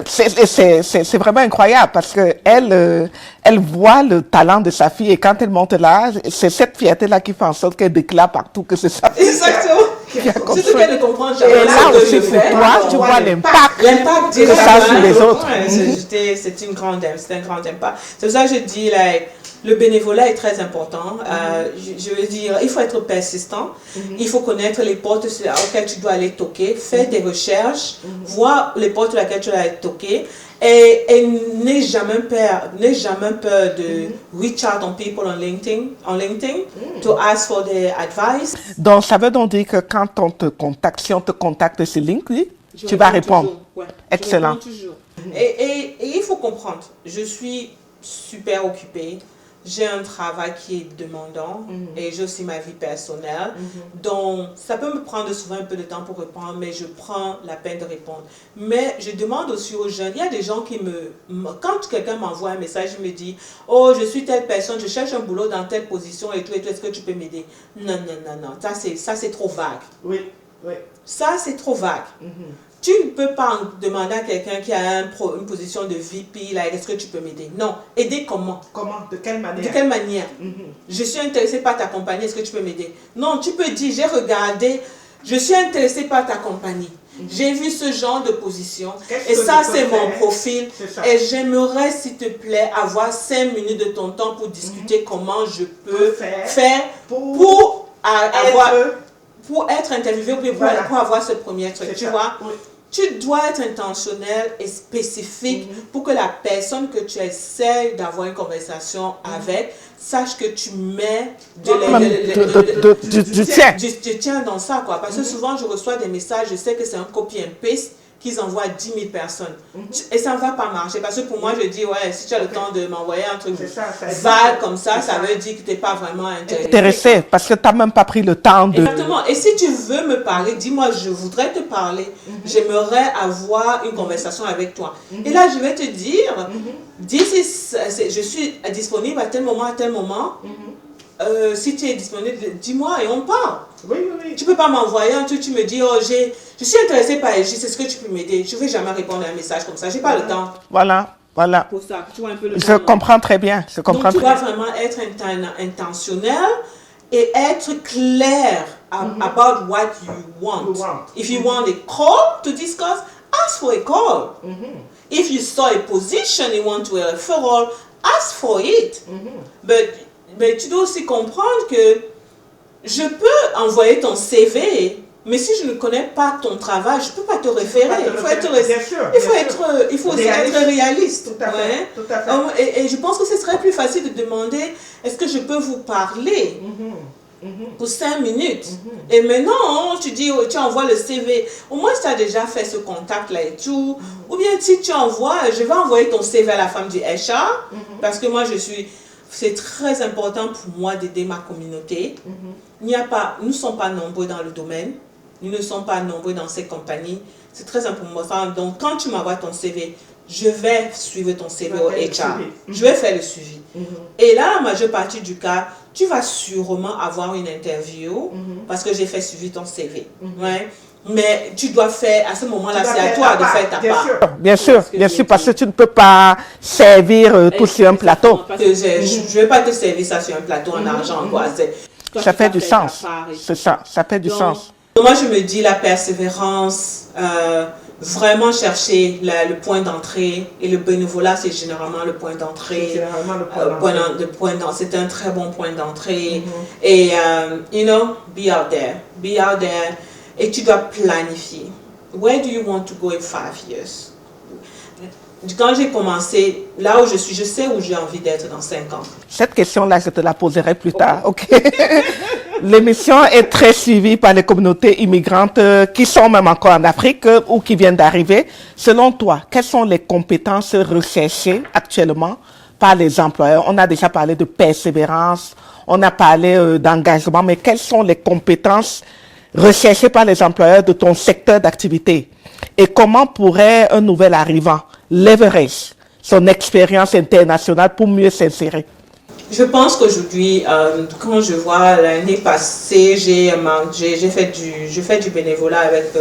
c'est vraiment incroyable parce que elle voit le talent de sa fille et quand elle monte là, c'est cette fierté-là qui fait en sorte qu'elle déclare partout que c'est sa fille. Exactement. C'est ce qu'elle ne comprend jamais. Et là aussi pour toi, tu vois l'impact que ça a sur les autres. C'est un grand impact. C'est pour ça que je dis, le bénévolat est très important. Je veux dire, il faut être persistant. Il faut connaître les portes auxquelles tu dois aller toquer. Faire des recherches. Voir les portes sur lesquelles tu dois aller toquer. Et n'aie jamais peur de reach out on people on LinkedIn to ask for their advice. Donc, ça veut donc dire que quand on te contacte, si on te contacte sur LinkedIn, tu vas répondre. Ouais, excellent. Je réponds toujours. Et il faut comprendre, je suis super occupée. J'ai un travail qui est demandant et j'ai aussi ma vie personnelle. Donc, ça peut me prendre souvent un peu de temps pour répondre, mais je prends la peine de répondre. Mais je demande aussi aux jeunes, il y a des gens qui quand quelqu'un m'envoie un message, il me dit « Oh, je suis telle personne, je cherche un boulot dans telle position et tout, est-ce que tu peux m'aider ?» Non, ça c'est trop vague. Oui. Ça, c'est trop vague. Tu ne peux pas demander à quelqu'un qui a une position de VP, est-ce que tu peux m'aider? Non. Aider comment? Comment? De quelle manière? De quelle manière? Je suis intéressée par ta compagnie, est-ce que tu peux m'aider? Non, tu peux dire, j'ai regardé, je suis intéressée par ta compagnie. J'ai vu ce genre de position et ça c'est mon profil et j'aimerais s'il te plaît avoir 5 minutes de ton temps pour discuter comment je peux faire pour être interviewé ou pour avoir ce premier truc, tu vois. Tu dois être intentionnel et spécifique pour que la personne que tu essaies d'avoir une conversation avec sache que tu mets du tien dans ça, quoi. Parce que souvent, je reçois des messages, je sais que c'est un copy and paste qu'ils envoient à 10 000 personnes. Et ça ne va pas marcher. Parce que pour moi, je dis, ouais, si tu as le temps de m'envoyer un truc vague comme ça, ça veut dire que tu n'es pas vraiment intéressé. Parce que tu n'as même pas pris le temps de... Exactement. Et si tu veux me parler, dis-moi, je voudrais te parler. J'aimerais avoir une conversation avec toi. Et là, je vais te dire, je suis disponible à tel moment, si tu es disponible, dis-moi et on parle. Oui. Tu peux pas m'envoyer un truc, tu me dis, oh, je suis intéressée par Egis, est-ce que tu peux m'aider? Je ne vais jamais répondre à un message comme ça, j'ai pas le temps. Voilà. Pour ça, tu vois un peu le Je comprends très bien. Donc, tu dois vraiment être intentionnel et être clair about what you want. If you want a call to discuss, ask for a call. If you saw a position you want to a referral, ask for it. Mais tu dois aussi comprendre que je peux envoyer ton CV, mais si je ne connais pas ton travail, je ne peux pas te référer. Il faut aussi être réaliste. Tout à fait. Et je pense que ce serait plus facile de demander, est-ce que je peux vous parler pour 5 minutes? Et maintenant, tu envoies le CV. Au moins, tu as déjà fait ce contact-là et tout. Ou bien, si tu envoies, je vais envoyer ton CV à la femme du HR, parce que moi, c'est très important pour moi d'aider ma communauté. Nous ne sommes pas nombreux dans le domaine. Nous ne sommes pas nombreux dans ces compagnies. C'est très important. Donc, quand tu m'envoies ton CV, je vais suivre ton CV au HR. Je vais faire le suivi. Et là, la majeure partie du cas, tu vas sûrement avoir une interview parce que j'ai fait suivre ton CV. Mais tu dois faire, à ce moment-là, c'est à toi de faire ta part. Bien sûr, parce que tu ne peux pas servir tout sur un plateau. Je ne vais pas te servir ça sur un plateau en argent, quoi. Ça fait du sens. C'est ça, ça fait du sens. Moi, je me dis la persévérance, vraiment chercher le point d'entrée. Et le bénévolat, c'est généralement le point d'entrée. C'est un très bon point d'entrée. Et, be out there. Et tu dois planifier. Where do you want to go in 5 years? Quand j'ai commencé, là où je suis, je sais où j'ai envie d'être dans 5 ans. Cette question-là, je te la poserai plus tard. OK. L'émission est très suivie par les communautés immigrantes qui sont même encore en Afrique ou qui viennent d'arriver. Selon toi, quelles sont les compétences recherchées actuellement par les employeurs? On a déjà parlé de persévérance, on a parlé d'engagement, mais quelles sont les compétences recherchées par les employeurs de ton secteur d'activité? Et comment pourrait un nouvel arrivant leverage son expérience internationale pour mieux s'insérer? Je pense qu'aujourd'hui, quand je vois l'année passée, j'ai fait du bénévolat avec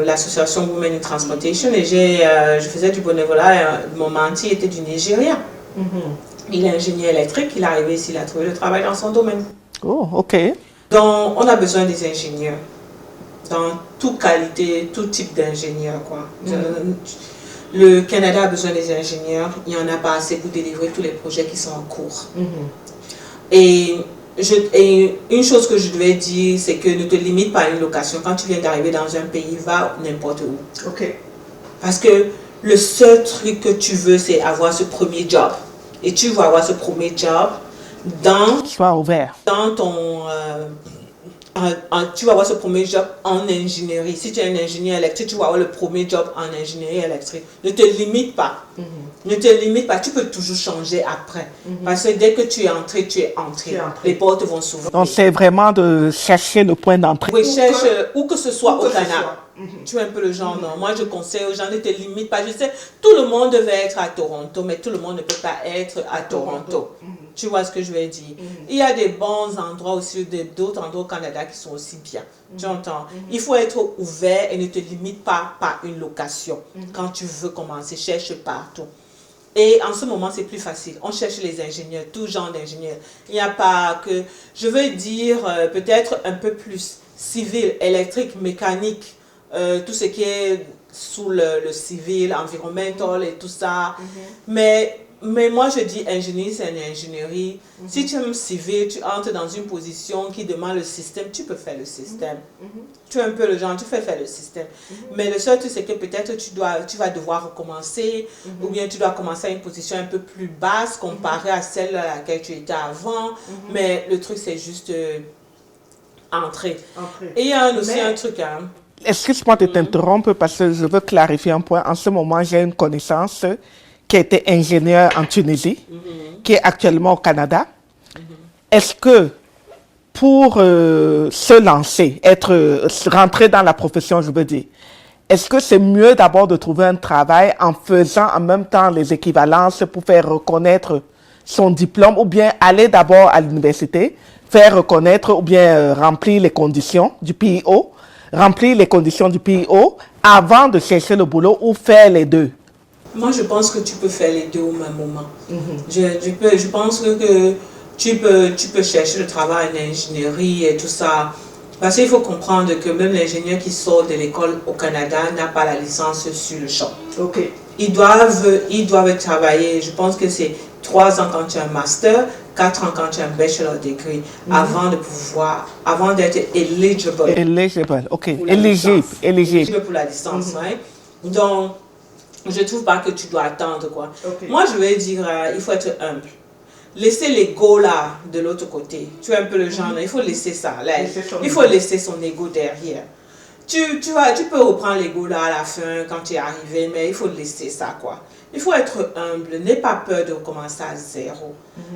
l'association Women in Transportation et je faisais du bénévolat. Mon menti était du Nigeria. Il est ingénieur électrique, il est arrivé ici, il a trouvé le travail dans son domaine. Oh, OK. Donc, on a besoin des ingénieurs, dans toute qualité, tout type d'ingénieurs, quoi. Le Canada a besoin des ingénieurs, il n'y en a pas assez pour délivrer tous les projets qui sont en cours. Et une chose que je devais dire, c'est que ne te limite pas à une location. Quand tu viens d'arriver dans un pays, va n'importe où. OK. Parce que le seul truc que tu veux, c'est avoir ce premier job. Et tu vas avoir ce premier job dans... Sois ouvert. Dans ton... tu vas avoir ce premier job en ingénierie. Si tu es un ingénieur électrique, tu vas avoir le premier job en ingénierie électrique. Ne te limite pas. Ne te limite pas. Tu peux toujours changer après. Parce que dès que tu es entré, tu es entré. Les portes vont s'ouvrir. Donc, c'est vraiment de chercher le point d'entrée. Oui, cherche où que ce soit au Canada. Tu es un peu le genre, non. Moi, je conseille aux gens, ne te limite pas. Je sais, tout le monde veut être à Toronto, mais tout le monde ne peut pas être à Toronto. Tu vois ce que je veux dire? Il y a des bons endroits aussi, d'autres endroits au Canada qui sont aussi bien. Tu entends? Il faut être ouvert et ne te limite pas par une location. Quand tu veux commencer, cherche partout. Et en ce moment, c'est plus facile. On cherche les ingénieurs, tout genre d'ingénieurs. Il n'y a pas que, je veux dire, peut-être un peu plus civil, électrique, mécanique, tout ce qui est sous le civil, environnemental et tout ça. Mais moi, je dis ingénierie, c'est une ingénierie. Si tu aimes civil, tu entres dans une position qui demande le système, tu peux faire le système. Tu es un peu le genre, tu fais faire le système. Mais le seul truc, c'est que peut-être tu vas devoir recommencer, ou bien tu dois commencer à une position un peu plus basse comparée à celle à laquelle tu étais avant. Mais le truc, c'est juste entrer. Et il y a aussi un truc, hein. Excuse-moi de t'interrompre parce que je veux clarifier un point. En ce moment, j'ai une connaissance qui a été ingénieur en Tunisie, qui est actuellement au Canada. Est-ce que pour se lancer, rentrer dans la profession, je veux dire, est-ce que c'est mieux d'abord de trouver un travail en faisant en même temps les équivalences pour faire reconnaître son diplôme ou bien aller d'abord à l'université, faire reconnaître ou bien remplir les conditions du PIO, avant de chercher le boulot ou faire les deux? Moi, je pense que tu peux faire les deux au même moment. Je pense que tu peux chercher le travail en ingénierie et tout ça. Parce qu'il faut comprendre que même l'ingénieur qui sort de l'école au Canada n'a pas la licence sur le champ. Ils doivent travailler, je pense que c'est 3 ans quand tu as un master, 4 ans quand tu as un bachelor degree, avant d'être eligible. Éligible pour la licence, ouais. Donc, je ne trouve pas que tu dois attendre, quoi. Moi, je vais dire, il faut être humble. Laissez l'ego là, de l'autre côté. Tu es un peu le genre, il faut laisser ça. Là, il faut laisser son ego derrière. Tu peux reprendre l'ego là à la fin, quand tu es arrivé, mais il faut laisser ça, quoi. Il faut être humble, n'aie pas peur de recommencer à zéro.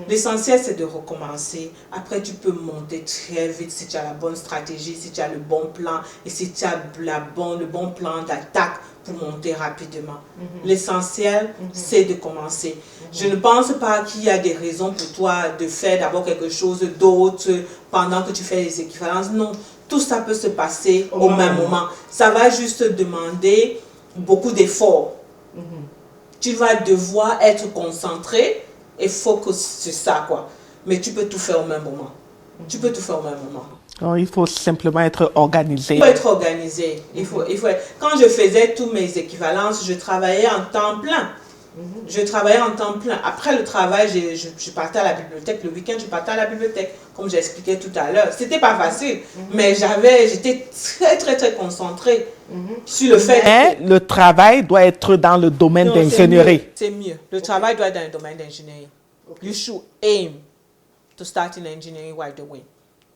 L'essentiel, c'est de recommencer. Après, tu peux monter très vite si tu as la bonne stratégie, si tu as le bon plan et si tu as le bon plan d'attaque pour monter rapidement. L'essentiel, c'est de commencer. Je ne pense pas qu'il y a des raisons pour toi de faire d'abord quelque chose d'autre pendant que tu fais les équivalences. Non, tout ça peut se passer au même moment. Ça va juste demander beaucoup d'efforts. Tu vas devoir être concentré et focus sur ça, quoi. Mais tu peux tout faire au même moment. Tu peux tout faire au même moment. Oh, il faut simplement être organisé. Il faut être organisé. Quand je faisais tous mes équivalences, je travaillais en temps plein. Je travaillais en temps plein. Après le travail, je partais à la bibliothèque. Le week-end, je partais à la bibliothèque, comme j'expliquais tout à l'heure. C'était pas facile, mais j'étais très concentrée sur le fait. Mais le travail doit être dans le domaine d'ingénierie. C'est mieux. Le travail doit être dans le domaine d'ingénierie. You should aim to start in engineering right away.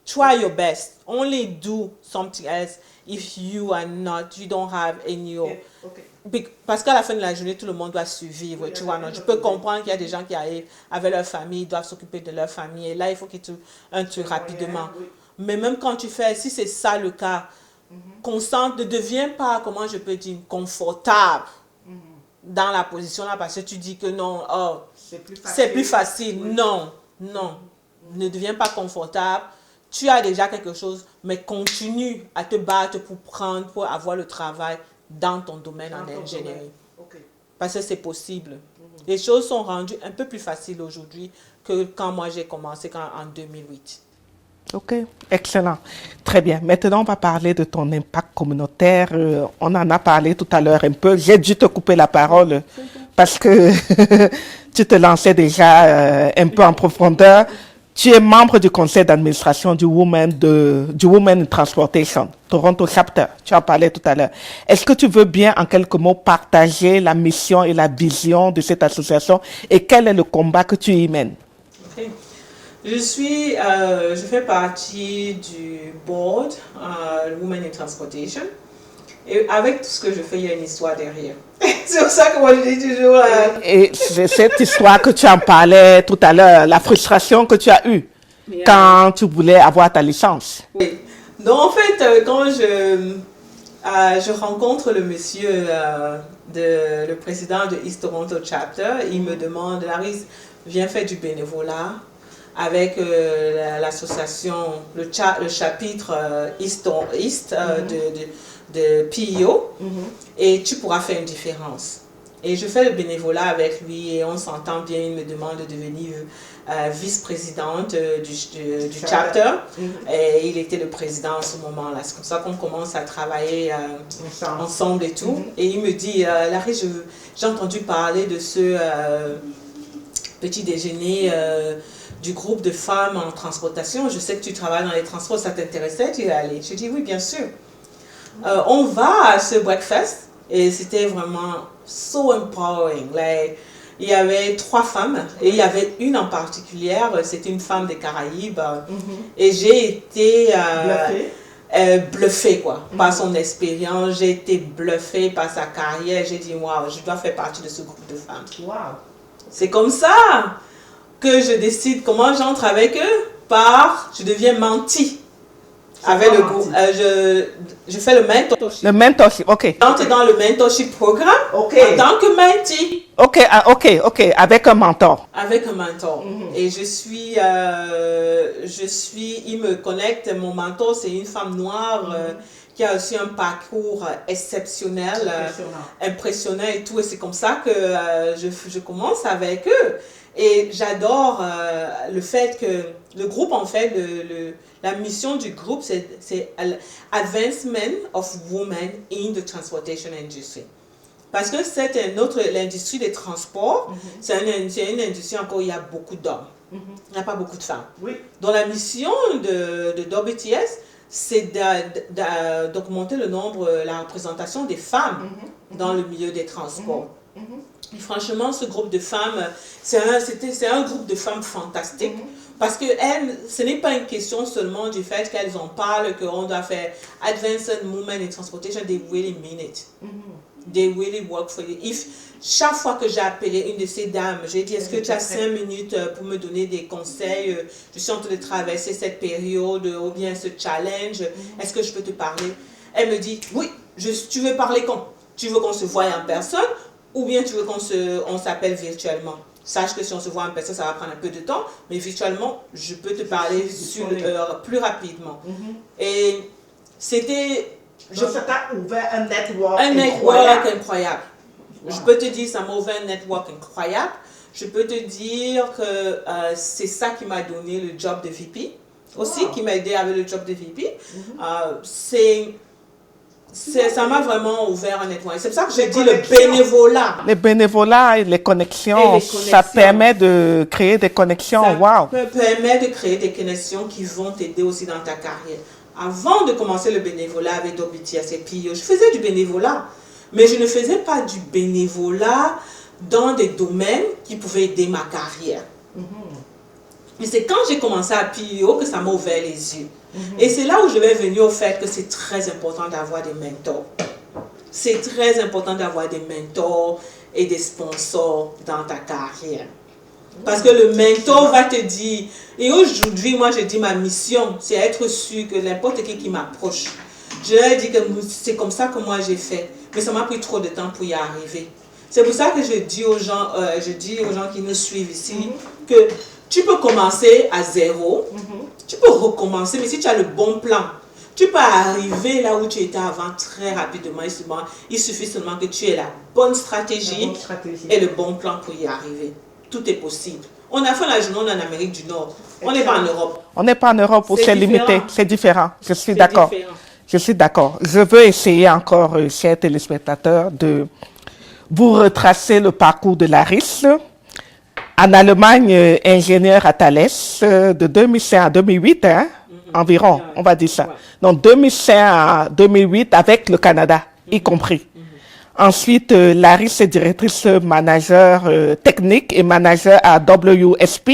Try your best. Only do something else if you don't have any. Parce qu'à la fin de la journée, tout le monde doit survivre. Tu vois, non? Je peux comprendre qu'il y a des gens qui arrivent avec leur famille, ils doivent s'occuper de leur famille. Et là, il faut qu'ils trouvent un truc rapidement. Mais même quand tu fais, si c'est ça le cas, constante, ne deviens pas, comment je peux dire, confortable dans la position là parce que tu dis que non, c'est plus facile. Non. Ne deviens pas confortable. Tu as déjà quelque chose, mais continue à te battre pour avoir le travail dans ton domaine en ingénierie. Parce que c'est possible. Les choses sont rendues un peu plus faciles aujourd'hui que quand moi j'ai commencé en 2008. Ok, excellent. Très bien. Maintenant, on va parler de ton impact communautaire. On en a parlé tout à l'heure un peu. J'ai dû te couper la parole parce que tu te lançais déjà un peu en profondeur. Tu es membre du conseil d'administration du Women in Transportation, Toronto Chapter. Tu en parlais tout à l'heure. Est-ce que tu veux bien, en quelques mots, partager la mission et la vision de cette association et quel est le combat que tu y mènes? Okay. Je fais partie du board Women in Transportation. Et avec tout ce que je fais, il y a une histoire derrière. C'est pour ça que moi je dis toujours... Et c'est cette histoire que tu en parlais tout à l'heure, la frustration que tu as eue quand tu voulais avoir ta licence. Oui. Donc en fait, quand je rencontre le monsieur, le président de East Toronto Chapter, il me demande, Larry, viens faire du bénévolat avec l'association, le chapitre East de PIO, et tu pourras faire une différence. Et je fais le bénévolat avec lui et on s'entend bien. Il me demande de devenir vice-présidente du chapter. Et il était le président en ce moment-là. C'est comme ça qu'on commence à travailler ensemble et tout. Et il me dit, Larry, j'ai entendu parler de ce petit déjeuner du groupe de femmes en transportation. Je sais que tu travailles dans les transports, ça t'intéressait, tu y es allé. Je dis oui, bien sûr. On va à ce breakfast et c'était vraiment so empowering. Like, il y avait 3 femmes et il y avait une en particulier, c'était une femme des Caraïbes. Et j'ai été bluffée quoi, par son expérience. J'ai été bluffée par sa carrière. J'ai dit, waouh, je dois faire partie de ce groupe de femmes. Wow. C'est comme ça que je décide comment j'entre avec eux. Je deviens mentie. Avec le groupe, je fais le mentorship. Le mentorship, ok. J'entre dans le mentorship programme en tant que mentee. Ok, avec un mentor. Avec un mentor. Et il me connecte, mon mentor c'est une femme noire qui a aussi un parcours exceptionnel, impressionnant et tout. Et c'est comme ça que je commence avec eux. Et j'adore le fait que le groupe, en fait, la mission du groupe, c'est Advancement of Women in the Transportation Industry. Parce que c'est l'industrie des transports, c'est une industrie encore où il y a beaucoup d'hommes. Il n'y a pas beaucoup de femmes. Oui. Donc la mission de WTS, c'est d'augmenter le nombre, la représentation des femmes dans le milieu des transports. Et franchement, ce groupe de femmes, c'est un groupe de femmes fantastique. Parce que ce n'est pas une question seulement du fait qu'elles en parlent, qu'on doit faire Advanced Women in Transportation, they really mean it. They really work for it. Chaque fois que j'ai appelé une de ces dames, j'ai dit, est-ce que tu as 5 minutes pour me donner des conseils? Je suis en train de traverser cette période ou bien ce challenge. Est-ce que je peux te parler? Elle me dit, oui, tu veux parler quand? Tu veux qu'on se voie en personne ou bien tu veux qu'on s'appelle virtuellement? Sache que si on se voit en personne, ça va prendre un peu de temps, mais virtuellement, je peux te parler plus rapidement. Et c'était... Ça t'a ouvert un network incroyable. Wow. Je peux te dire, ça m'a ouvert un network incroyable. Je peux te dire que c'est ça qui m'a donné le job de VP. Aussi, qui m'a aidé avec le job de VP. Ça m'a vraiment ouvert honnêtement. Et c'est pour ça que j'ai dit le bénévolat. Les bénévolats et les connexions, ça permet de créer des connexions. Ça Wow. permet de créer des connexions qui vont t'aider aussi dans ta carrière. Avant de commencer le bénévolat avec WTS et PIO, je faisais du bénévolat. Mais je ne faisais pas du bénévolat dans des domaines qui pouvaient aider ma carrière. Mais c'est quand j'ai commencé à PIO que ça m'a ouvert les yeux. Et c'est là où je vais venir au fait que c'est très important d'avoir des mentors. C'est très important d'avoir des mentors et des sponsors dans ta carrière. Parce que le mentor va te dire, et aujourd'hui, moi je dis ma mission, c'est être sûr que n'importe qui m'approche, je leur dis que c'est comme ça que moi j'ai fait. Mais ça m'a pris trop de temps pour y arriver. C'est pour ça que je dis aux gens qui nous suivent ici, que tu peux commencer à zéro, tu peux recommencer, mais si tu as le bon plan, tu peux arriver là où tu étais avant très rapidement. Il suffit seulement que tu aies la bonne stratégie et le bon plan pour y arriver. Tout est possible. On a fait la journée en Amérique du Nord. On n'est pas en Europe. On n'est pas en Europe où c'est limité. C'est différent. Je suis d'accord. Différent. Je suis d'accord. Je veux essayer encore, chers téléspectateurs, de vous retracer le parcours de Laris. En Allemagne, ingénieur à Thales, de 2005 à 2008, hein, environ, on va dire ça. Donc 2005 à 2008 avec le Canada, y compris. Ensuite, Laris est directrice manager technique et manager à WSP.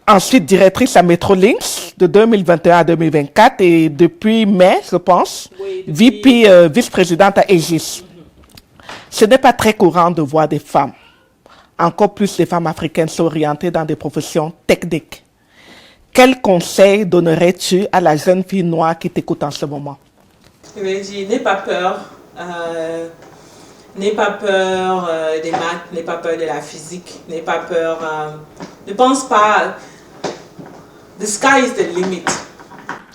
Ensuite, directrice à Metrolinx de 2021 à 2024 et depuis mai, je pense, vice-présidente à Aegis. Ce n'est pas très courant de voir des femmes, encore plus les femmes africaines s'orienter dans des professions techniques. Quel conseil donnerais-tu à la jeune fille noire qui t'écoute en ce moment? Je vais dire, n'aie pas peur. N'aie pas peur des maths, n'aie pas peur de la physique, n'aie pas peur. Ne pense pas. The sky is the limit.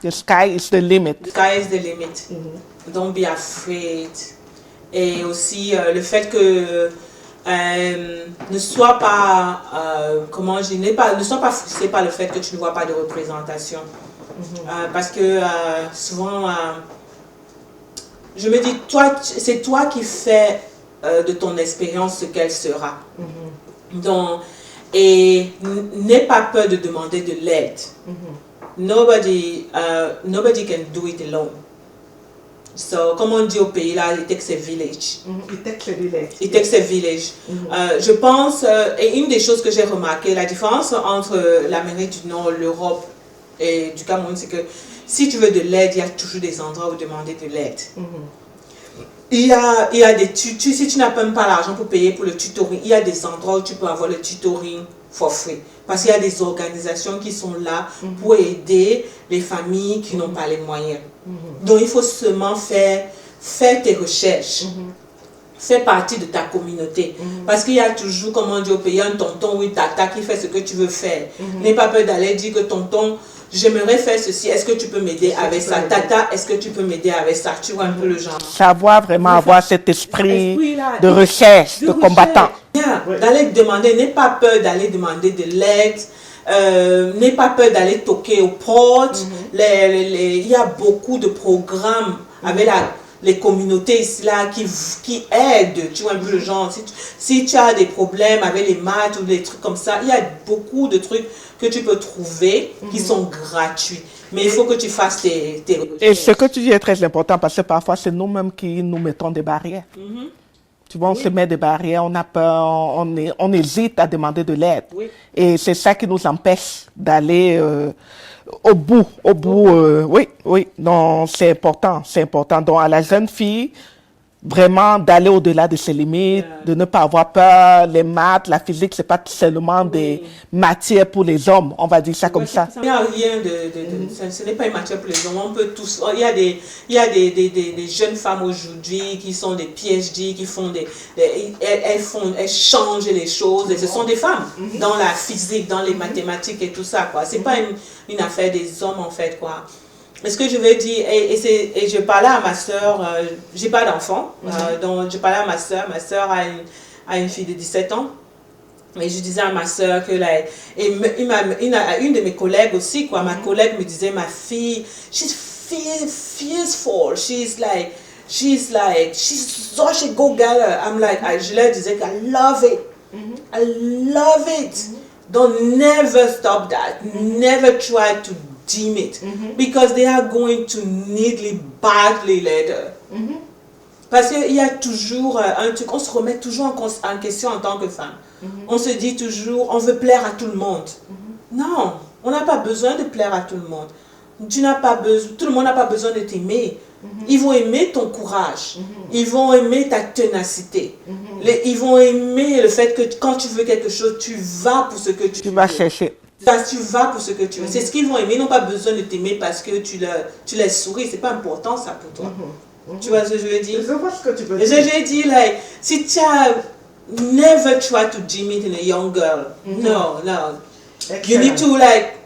The sky is the limit. The sky is the limit. Don't be afraid. Et aussi le fait que ne sois pas, comment je dis, ne sois pas frustré par le fait que tu ne vois pas de représentation. Parce que souvent, je me dis, c'est toi qui fais de ton expérience ce qu'elle sera. Donc, et n'aie pas peur de demander de l'aide. Nobody can do it alone. So, comme on dit au pays là, it takes a village. It takes a village. It takes a village. Je pense, et une des choses que j'ai remarqué, la différence entre l'Amérique du Nord, l'Europe et du Cameroun, c'est que si tu veux de l'aide, il y a toujours des endroits où demander de l'aide. Il y a des si tu n'as même pas l'argent pour payer pour le tutoring, il y a des endroits où tu peux avoir le tutoring for free. Parce qu'il y a des organisations qui sont là pour aider les familles qui n'ont pas les moyens. Donc il faut seulement faire tes recherches. Fais partie de ta communauté. Parce qu'il y a toujours, comme on dit au pays, un tonton ou une tata qui fait ce que tu veux faire. N'aie pas peur d'aller dire que tonton, j'aimerais faire ceci, est-ce que tu peux m'aider avec ça? Tata, est-ce que tu peux m'aider avec ça? Tu vois un peu le genre. Savoir vraiment avoir cet esprit de recherche, de combattant. D'aller demander, n'aie pas peur d'aller demander de l'aide. N'aie pas peur d'aller toquer aux portes. Il y a beaucoup de programmes avec les communautés ici là qui aident, tu vois un peu le genre. Si tu as des problèmes avec les maths ou des trucs comme ça, il y a beaucoup de trucs que tu peux trouver qui sont gratuits. Mais il faut que tu fasses tes recherches. Et ce que tu dis est très important parce que parfois c'est nous-mêmes qui nous mettons des barrières. Tu vois, on se met des barrières, on a peur, on hésite à demander de l'aide. Et c'est ça qui nous empêche d'aller au bout. Oui. Donc, c'est important. Donc, à la jeune fille, vraiment d'aller au-delà de ses limites, de ne pas avoir peur. Les maths, la physique, c'est pas seulement des matières pour les hommes, on va dire ça comme ça. Il n'y a rien ce n'est pas une matière pour les hommes. On peut tous, il y a des jeunes femmes aujourd'hui qui sont des PhD, qui font elles changent les choses. Et ce sont des femmes dans la physique, dans les mathématiques et tout ça, quoi. C'est pas une affaire des hommes, en fait, quoi. Ce que je veux dire, et je parlais à ma soeur, j'ai pas d'enfant, donc je parlais à ma soeur a une fille de 17 ans, et je disais à ma soeur que là, et une de mes collègues aussi, quoi, ma collègue me disait, ma fille, she's fearful. She's such a go-getter. I'm like, je leur disais que I love it. I love it. Don't never stop that. Never try to dim it. Because they are going to need it badly later. Parce qu'il y a toujours un truc, on se remet toujours en question en tant que femme. On se dit toujours, on veut plaire à tout le monde. Non, on n'a pas besoin de plaire à tout le monde. Tu n'as pas besoin, tout le monde n'a pas besoin de t'aimer. Ils vont aimer ton courage. Ils vont aimer ta ténacité. Ils vont aimer le fait que quand tu veux quelque chose, tu vas pour ce que tu veux. Tu vas chercher. Tu vas pour ce que tu veux. C'est ce qu'ils vont aimer. Ils n'ont pas besoin de t'aimer parce que tu les souris. C'est pas important ça pour toi. Tu vois ce que je veux dire? Je vois ce que tu veux Et dire. j'ai dit, like, si tu as never try to dim it in a young girl. No. You need to, like,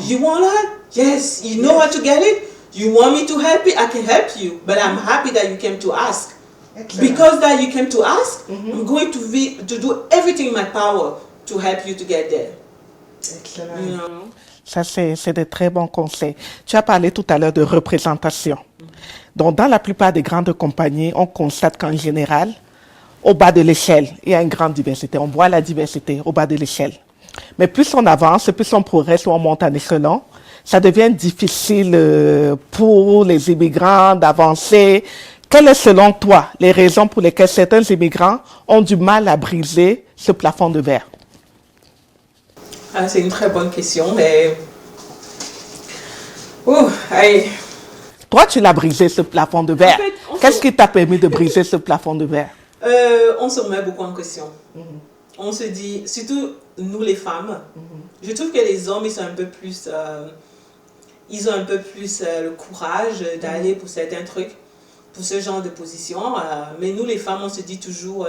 you want that? Yes. You know how to get it? You want me to help you? I can help you. But I'm happy that you came to ask. Excellent. Because that you came to ask, I'm going to do everything in my power to help you to get there. Excellent. You know? Ça, c'est de très bons conseils. Tu as parlé tout à l'heure de représentation. Donc, dans la plupart des grandes compagnies, on constate qu'en général, au bas de l'échelle, il y a une grande diversité. On voit la diversité au bas de l'échelle. Mais plus on avance, plus on progresse ou on monte en échelon, ça devient difficile pour les immigrants d'avancer. Quelles sont selon toi les raisons pour lesquelles certains immigrants ont du mal à briser ce plafond de verre? Ah, c'est une très bonne question, mais... Toi, tu l'as brisé, ce plafond de verre. En fait, Qu'est-ce qui t'a permis de briser ce plafond de verre? On se remet beaucoup en question. On se dit, surtout nous les femmes, je trouve que les hommes, ils sont un peu plus... ils ont un peu plus le courage d'aller pour certains trucs, pour ce genre de position. Mais nous les femmes, on se dit toujours,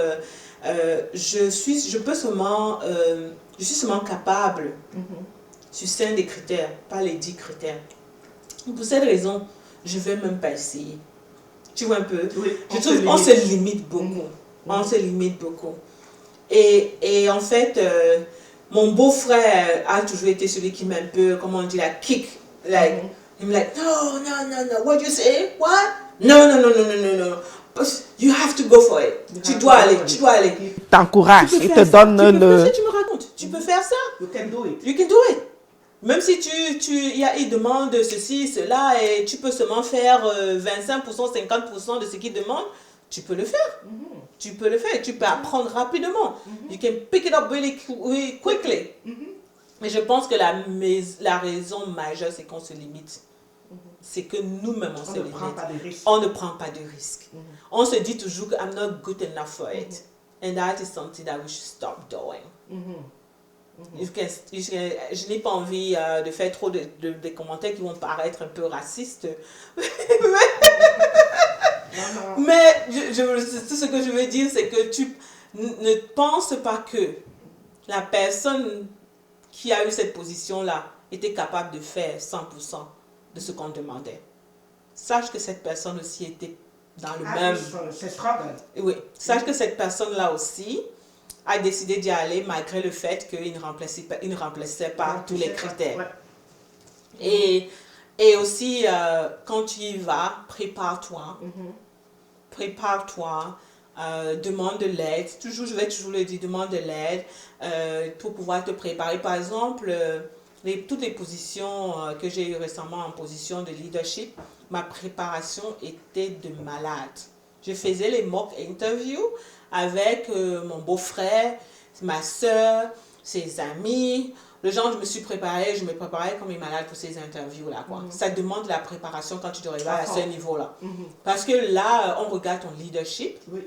je suis seulement capable sur 5 des critères, pas les 10 critères. Pour cette raison, je ne vais même pas essayer. Tu vois un peu? Oui, Je trouve qu'on se limite beaucoup. On se limite beaucoup. Et en fait, mon beau-frère a toujours été celui qui m'a un peu, comment on dit, la kick. Like, I'm like, no, what you say? What? No. You have to go for it. Tu dois aller. T'encourages, il te donne Tu peux faire le... ça, tu me racontes. Tu peux faire ça. You can do it. You can do it. Même si il demande ceci, cela, et tu peux seulement faire 25%, 50% de ce qu'il demande, tu peux le faire. Tu peux le faire. Tu peux apprendre rapidement. You can pick it up really quickly. Et je pense que la raison majeure, c'est qu'on se limite. C'est que nous-mêmes, on se limite. On ne prend pas de risques. On se dit toujours que I'm not good enough for it. And that is something that we should stop doing. Je n'ai pas envie de faire trop de commentaires qui vont paraître un peu racistes. Mais tout ce que je veux dire, c'est que tu ne penses pas que la personne qui a eu cette position-là était capable de faire 100% de ce qu'on demandait. Sache que cette personne aussi était dans le même... C'est struggle. Oui, sache que cette personne-là aussi a décidé d'y aller malgré le fait qu'il ne remplissait pas tous les critères. Ouais. Et aussi, quand tu y vas, prépare-toi. Prépare-toi. Demande de l'aide. Je vais toujours le dire, demande de l'aide pour pouvoir te préparer. Par exemple, toutes les positions que j'ai eues récemment en position de leadership, ma préparation était de malade. Je faisais les mock interviews avec mon beau-frère, ma soeur, ses amis. Le genre, je me préparais comme une malade pour ces interviews-là. Ça demande de la préparation quand tu dois arriver à ce niveau-là. Parce que là, on regarde ton leadership. Oui.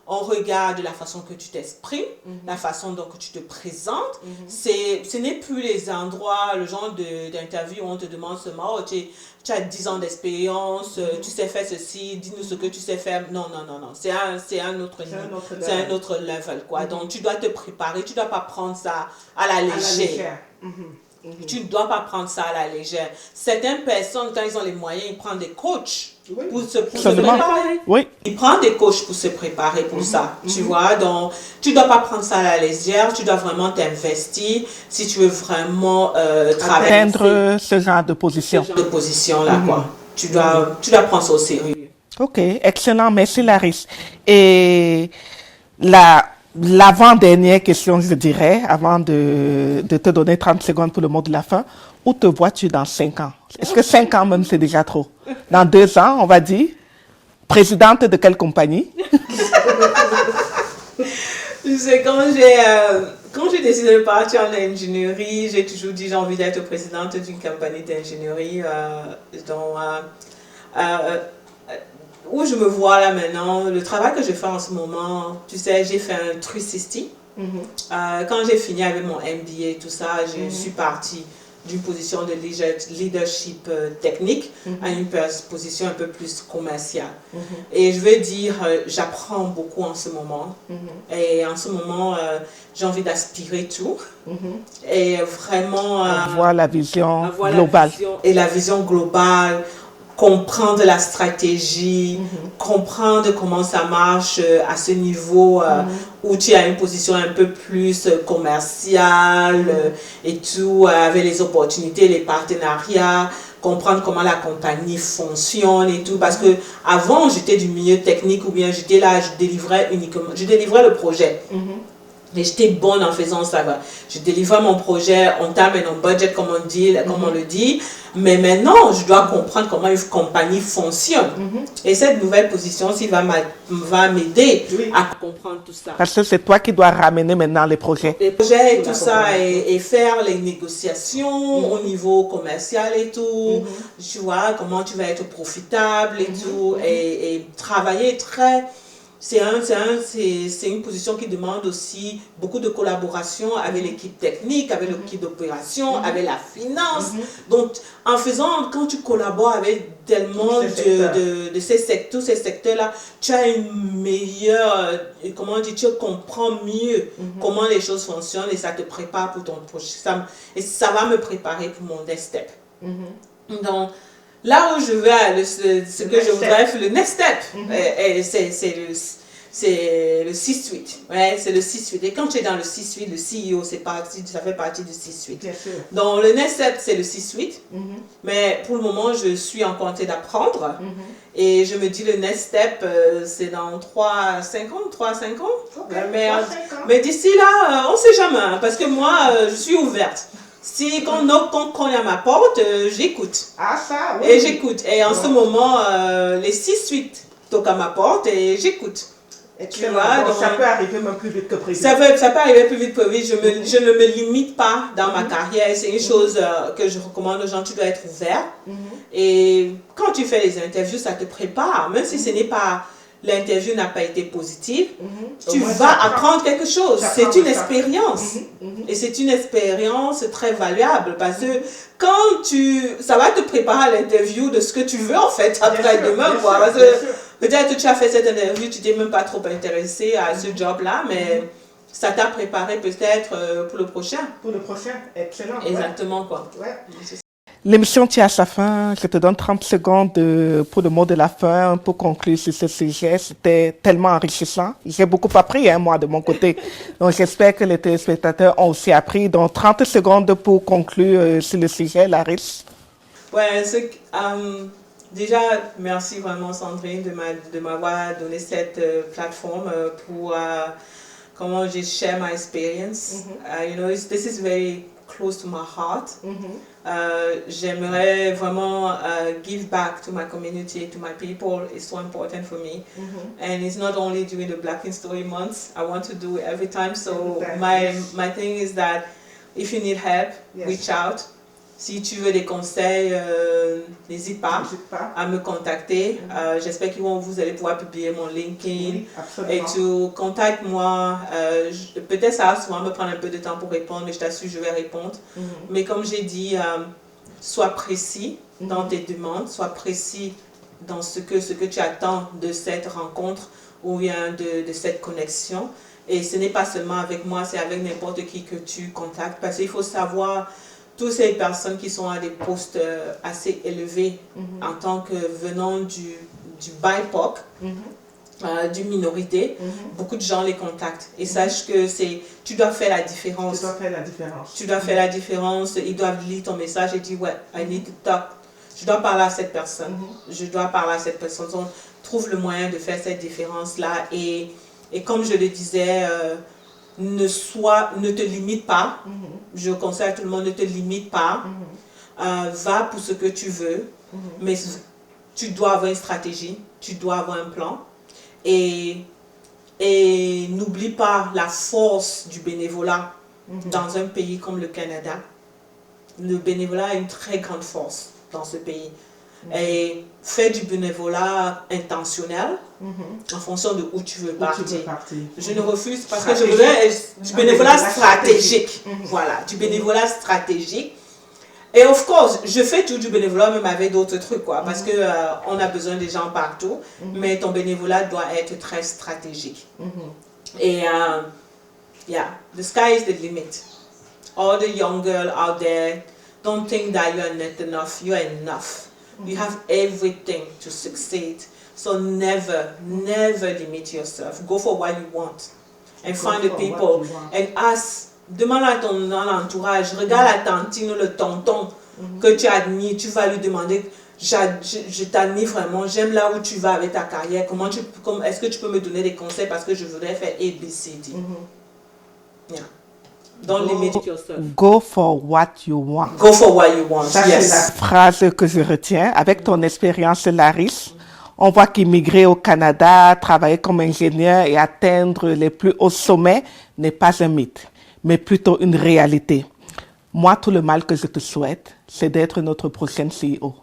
On regarde la façon que tu t'exprimes, la façon dont tu te présentes. Ce n'est plus les endroits, le genre d'interview où on te demande seulement, oh, tu as 10 ans d'expérience, tu sais faire ceci, dis-nous ce que tu sais faire. Non. C'est un autre niveau. C'est un autre level, quoi. Donc, tu dois te préparer. Tu ne dois pas prendre ça à la légère. Tu ne dois pas prendre ça à la légère. Certaines personnes, quand ils ont les moyens, ils prennent des coachs pour se préparer. Oui. Ils prennent des coachs pour se préparer pour ça. Tu vois, donc tu ne dois pas prendre ça à la légère. Tu dois vraiment t'investir si tu veux vraiment travailler. Atteindre ce genre de position. Ce genre de position-là, quoi. tu dois prendre ça au sérieux. Ok, excellent, merci Laris. Et l'avant-dernière question, je dirais, avant de te donner 30 secondes pour le mot de la fin, où te vois-tu dans 5 ans? Est-ce que 5 ans même c'est déjà trop? Dans 2 ans, on va dire, présidente de quelle compagnie? Tu sais, quand j'ai décidé de partir en ingénierie, j'ai toujours dit j'ai envie d'être présidente d'une compagnie d'ingénierie où je me vois là maintenant. Le travail que je fais en ce moment, tu sais, j'ai fait un 360. Quand j'ai fini avec mon MBA et tout ça, je suis partie d'une position de leadership technique à une position un peu plus commerciale. Et je veux dire, j'apprends beaucoup en ce moment. Et en ce moment, j'ai envie d'aspirer tout. Et vraiment... voir la vision globale. Et la vision globale, comprendre la stratégie, comprendre comment ça marche à ce niveau où tu as une position un peu plus commerciale et tout, avec les opportunités, les partenariats, comprendre comment la compagnie fonctionne et tout. Parce que avant j'étais du milieu technique ou bien j'étais là, je délivrais le projet. Et j'étais bonne en faisant ça. Je délivrais mon projet en time and on budget, comme on le dit. Mais maintenant, je dois comprendre comment une compagnie fonctionne. Et cette nouvelle position aussi va m'aider à comprendre tout ça. Parce que c'est toi qui dois ramener maintenant les projets. Les projets et tout ça, et faire les négociations au niveau commercial et tout. Tu vois, comment tu vas être profitable et tout. Et travailler très... C'est une position qui demande aussi beaucoup de collaboration avec l'équipe technique, avec l'équipe d'opération, avec la finance. Donc, quand tu collabores avec tellement de tous ces secteurs-là, tu as une meilleure, tu comprends mieux comment les choses fonctionnent et ça te prépare pour ton prochain. Et ça va me préparer pour mon next step. Donc, là où je vais, ce que je voudrais faire, le next step, c'est le C-suite. Ouais, c'est le C-suite. Et quand tu es dans le C-suite, le CEO, ça fait partie du C-suite. Donc, le next step, c'est le C-suite. Mais pour le moment, je suis en train d'apprendre. Et je me dis, le next step, c'est dans 3-5 ans. Okay, mais d'ici là, on ne sait jamais. Parce que moi, je suis ouverte. Si quand on cogne à ma porte, j'écoute. Ah ça, oui. Et j'écoute. Et en ce moment, les C-suites toquent à ma porte et j'écoute. Tu vois, donc ça peut arriver même plus vite que prévu. Ça peut arriver plus vite que prévu. Je ne me limite pas dans ma carrière. C'est une chose que je recommande aux gens. Tu dois être ouvert. Et quand tu fais les interviews, ça te prépare. Même si ce n'est pas... L'interview n'a pas été positive, tu vas apprendre quelque chose. C'est une expérience. Et c'est une expérience très valuable parce que ça va te préparer à l'interview de ce que tu veux en fait après demain. Parce que peut-être que tu as fait cette interview, tu t'es même pas trop intéressé à ce job-là, mais ça t'a préparé peut-être pour le prochain. Pour le prochain, excellent. Exactement quoi. Ouais. L'émission tient à sa fin. Je te donne 30 secondes pour le mot de la fin, pour conclure sur ce sujet. C'était tellement enrichissant. J'ai beaucoup appris, moi, de mon côté. Donc, j'espère que les téléspectateurs ont aussi appris. Donc, 30 secondes pour conclure sur le sujet, Laris. Ouais, déjà, merci vraiment, Sandrine, de m'avoir donné cette plateforme pour comment je share my experience. This is very close to my heart. J'aimerais vraiment give back to my community, to my people. It's so important for me. And it's not only during the Black History Month. I want to do it every time. So my thing is that if you need help, reach out. Si tu veux des conseils, n'hésite pas à me contacter. J'espère que vous allez pouvoir publier mon LinkedIn. Et tu contactes moi. Peut-être ça va souvent me prendre un peu de temps pour répondre, mais je t'assure, je vais répondre. Mais comme j'ai dit, sois précis dans tes demandes, sois précis dans ce que tu attends de cette rencontre ou bien de cette connexion. Et ce n'est pas seulement avec moi, c'est avec n'importe qui que tu contactes. Parce qu'il faut savoir... Toutes ces personnes qui sont à des postes assez élevés en tant que venant du BIPOC, du minorité, beaucoup de gens les contactent. Et sache que tu dois faire la différence. Tu dois faire la différence. Tu dois faire la différence. Ils doivent lire ton message et dire, ouais, I need to talk je dois parler à cette personne. Je dois parler à cette personne. Donc, trouve le moyen de faire cette différence-là. Et comme je le disais, ne te limite pas. Je conseille à tout le monde, ne te limite pas. Va pour ce que tu veux. Mais tu dois avoir une stratégie. Tu dois avoir un plan. Et n'oublie pas la force du bénévolat dans un pays comme le Canada. Le bénévolat a une très grande force dans ce pays. Et fais du bénévolat intentionnel en fonction de où tu veux partir. Je ne refuse parce que je voudrais du bénévolat stratégique. Voilà, du bénévolat stratégique. Et of course, je fais tout du bénévolat même avec d'autres trucs, quoi, parce que on a besoin des gens partout, mais ton bénévolat doit être très stratégique. Et yeah, the sky is the limit. All the young girls out there, don't think that you are not enough. You are enough. You have everything to succeed. So never limit yourself. Go for what you want, and find the people and ask. Demande à ton entourage, regarde la tantine ou le tonton que tu admires, tu vas lui demander, je t'admire vraiment, j'aime là où tu vas avec ta carrière, est-ce que tu peux me donner des conseils parce que je voudrais faire A, B, C, D. Yeah. Don't limit yourself. Go for what you want. Go for what you want, Ça, yes. c'est la phrase que je retiens. Avec ton expérience, Laris, on voit qu'immigrer au Canada, travailler comme ingénieur et atteindre les plus hauts sommets n'est pas un mythe, mais plutôt une réalité. Moi, tout le mal que je te souhaite, c'est d'être notre prochaine CEO.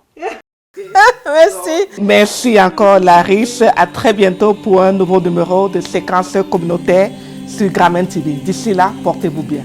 Merci. Merci encore, Laris. À très bientôt pour un nouveau numéro de Séquences communautaires sur Grameen TV. D'ici là, portez-vous bien.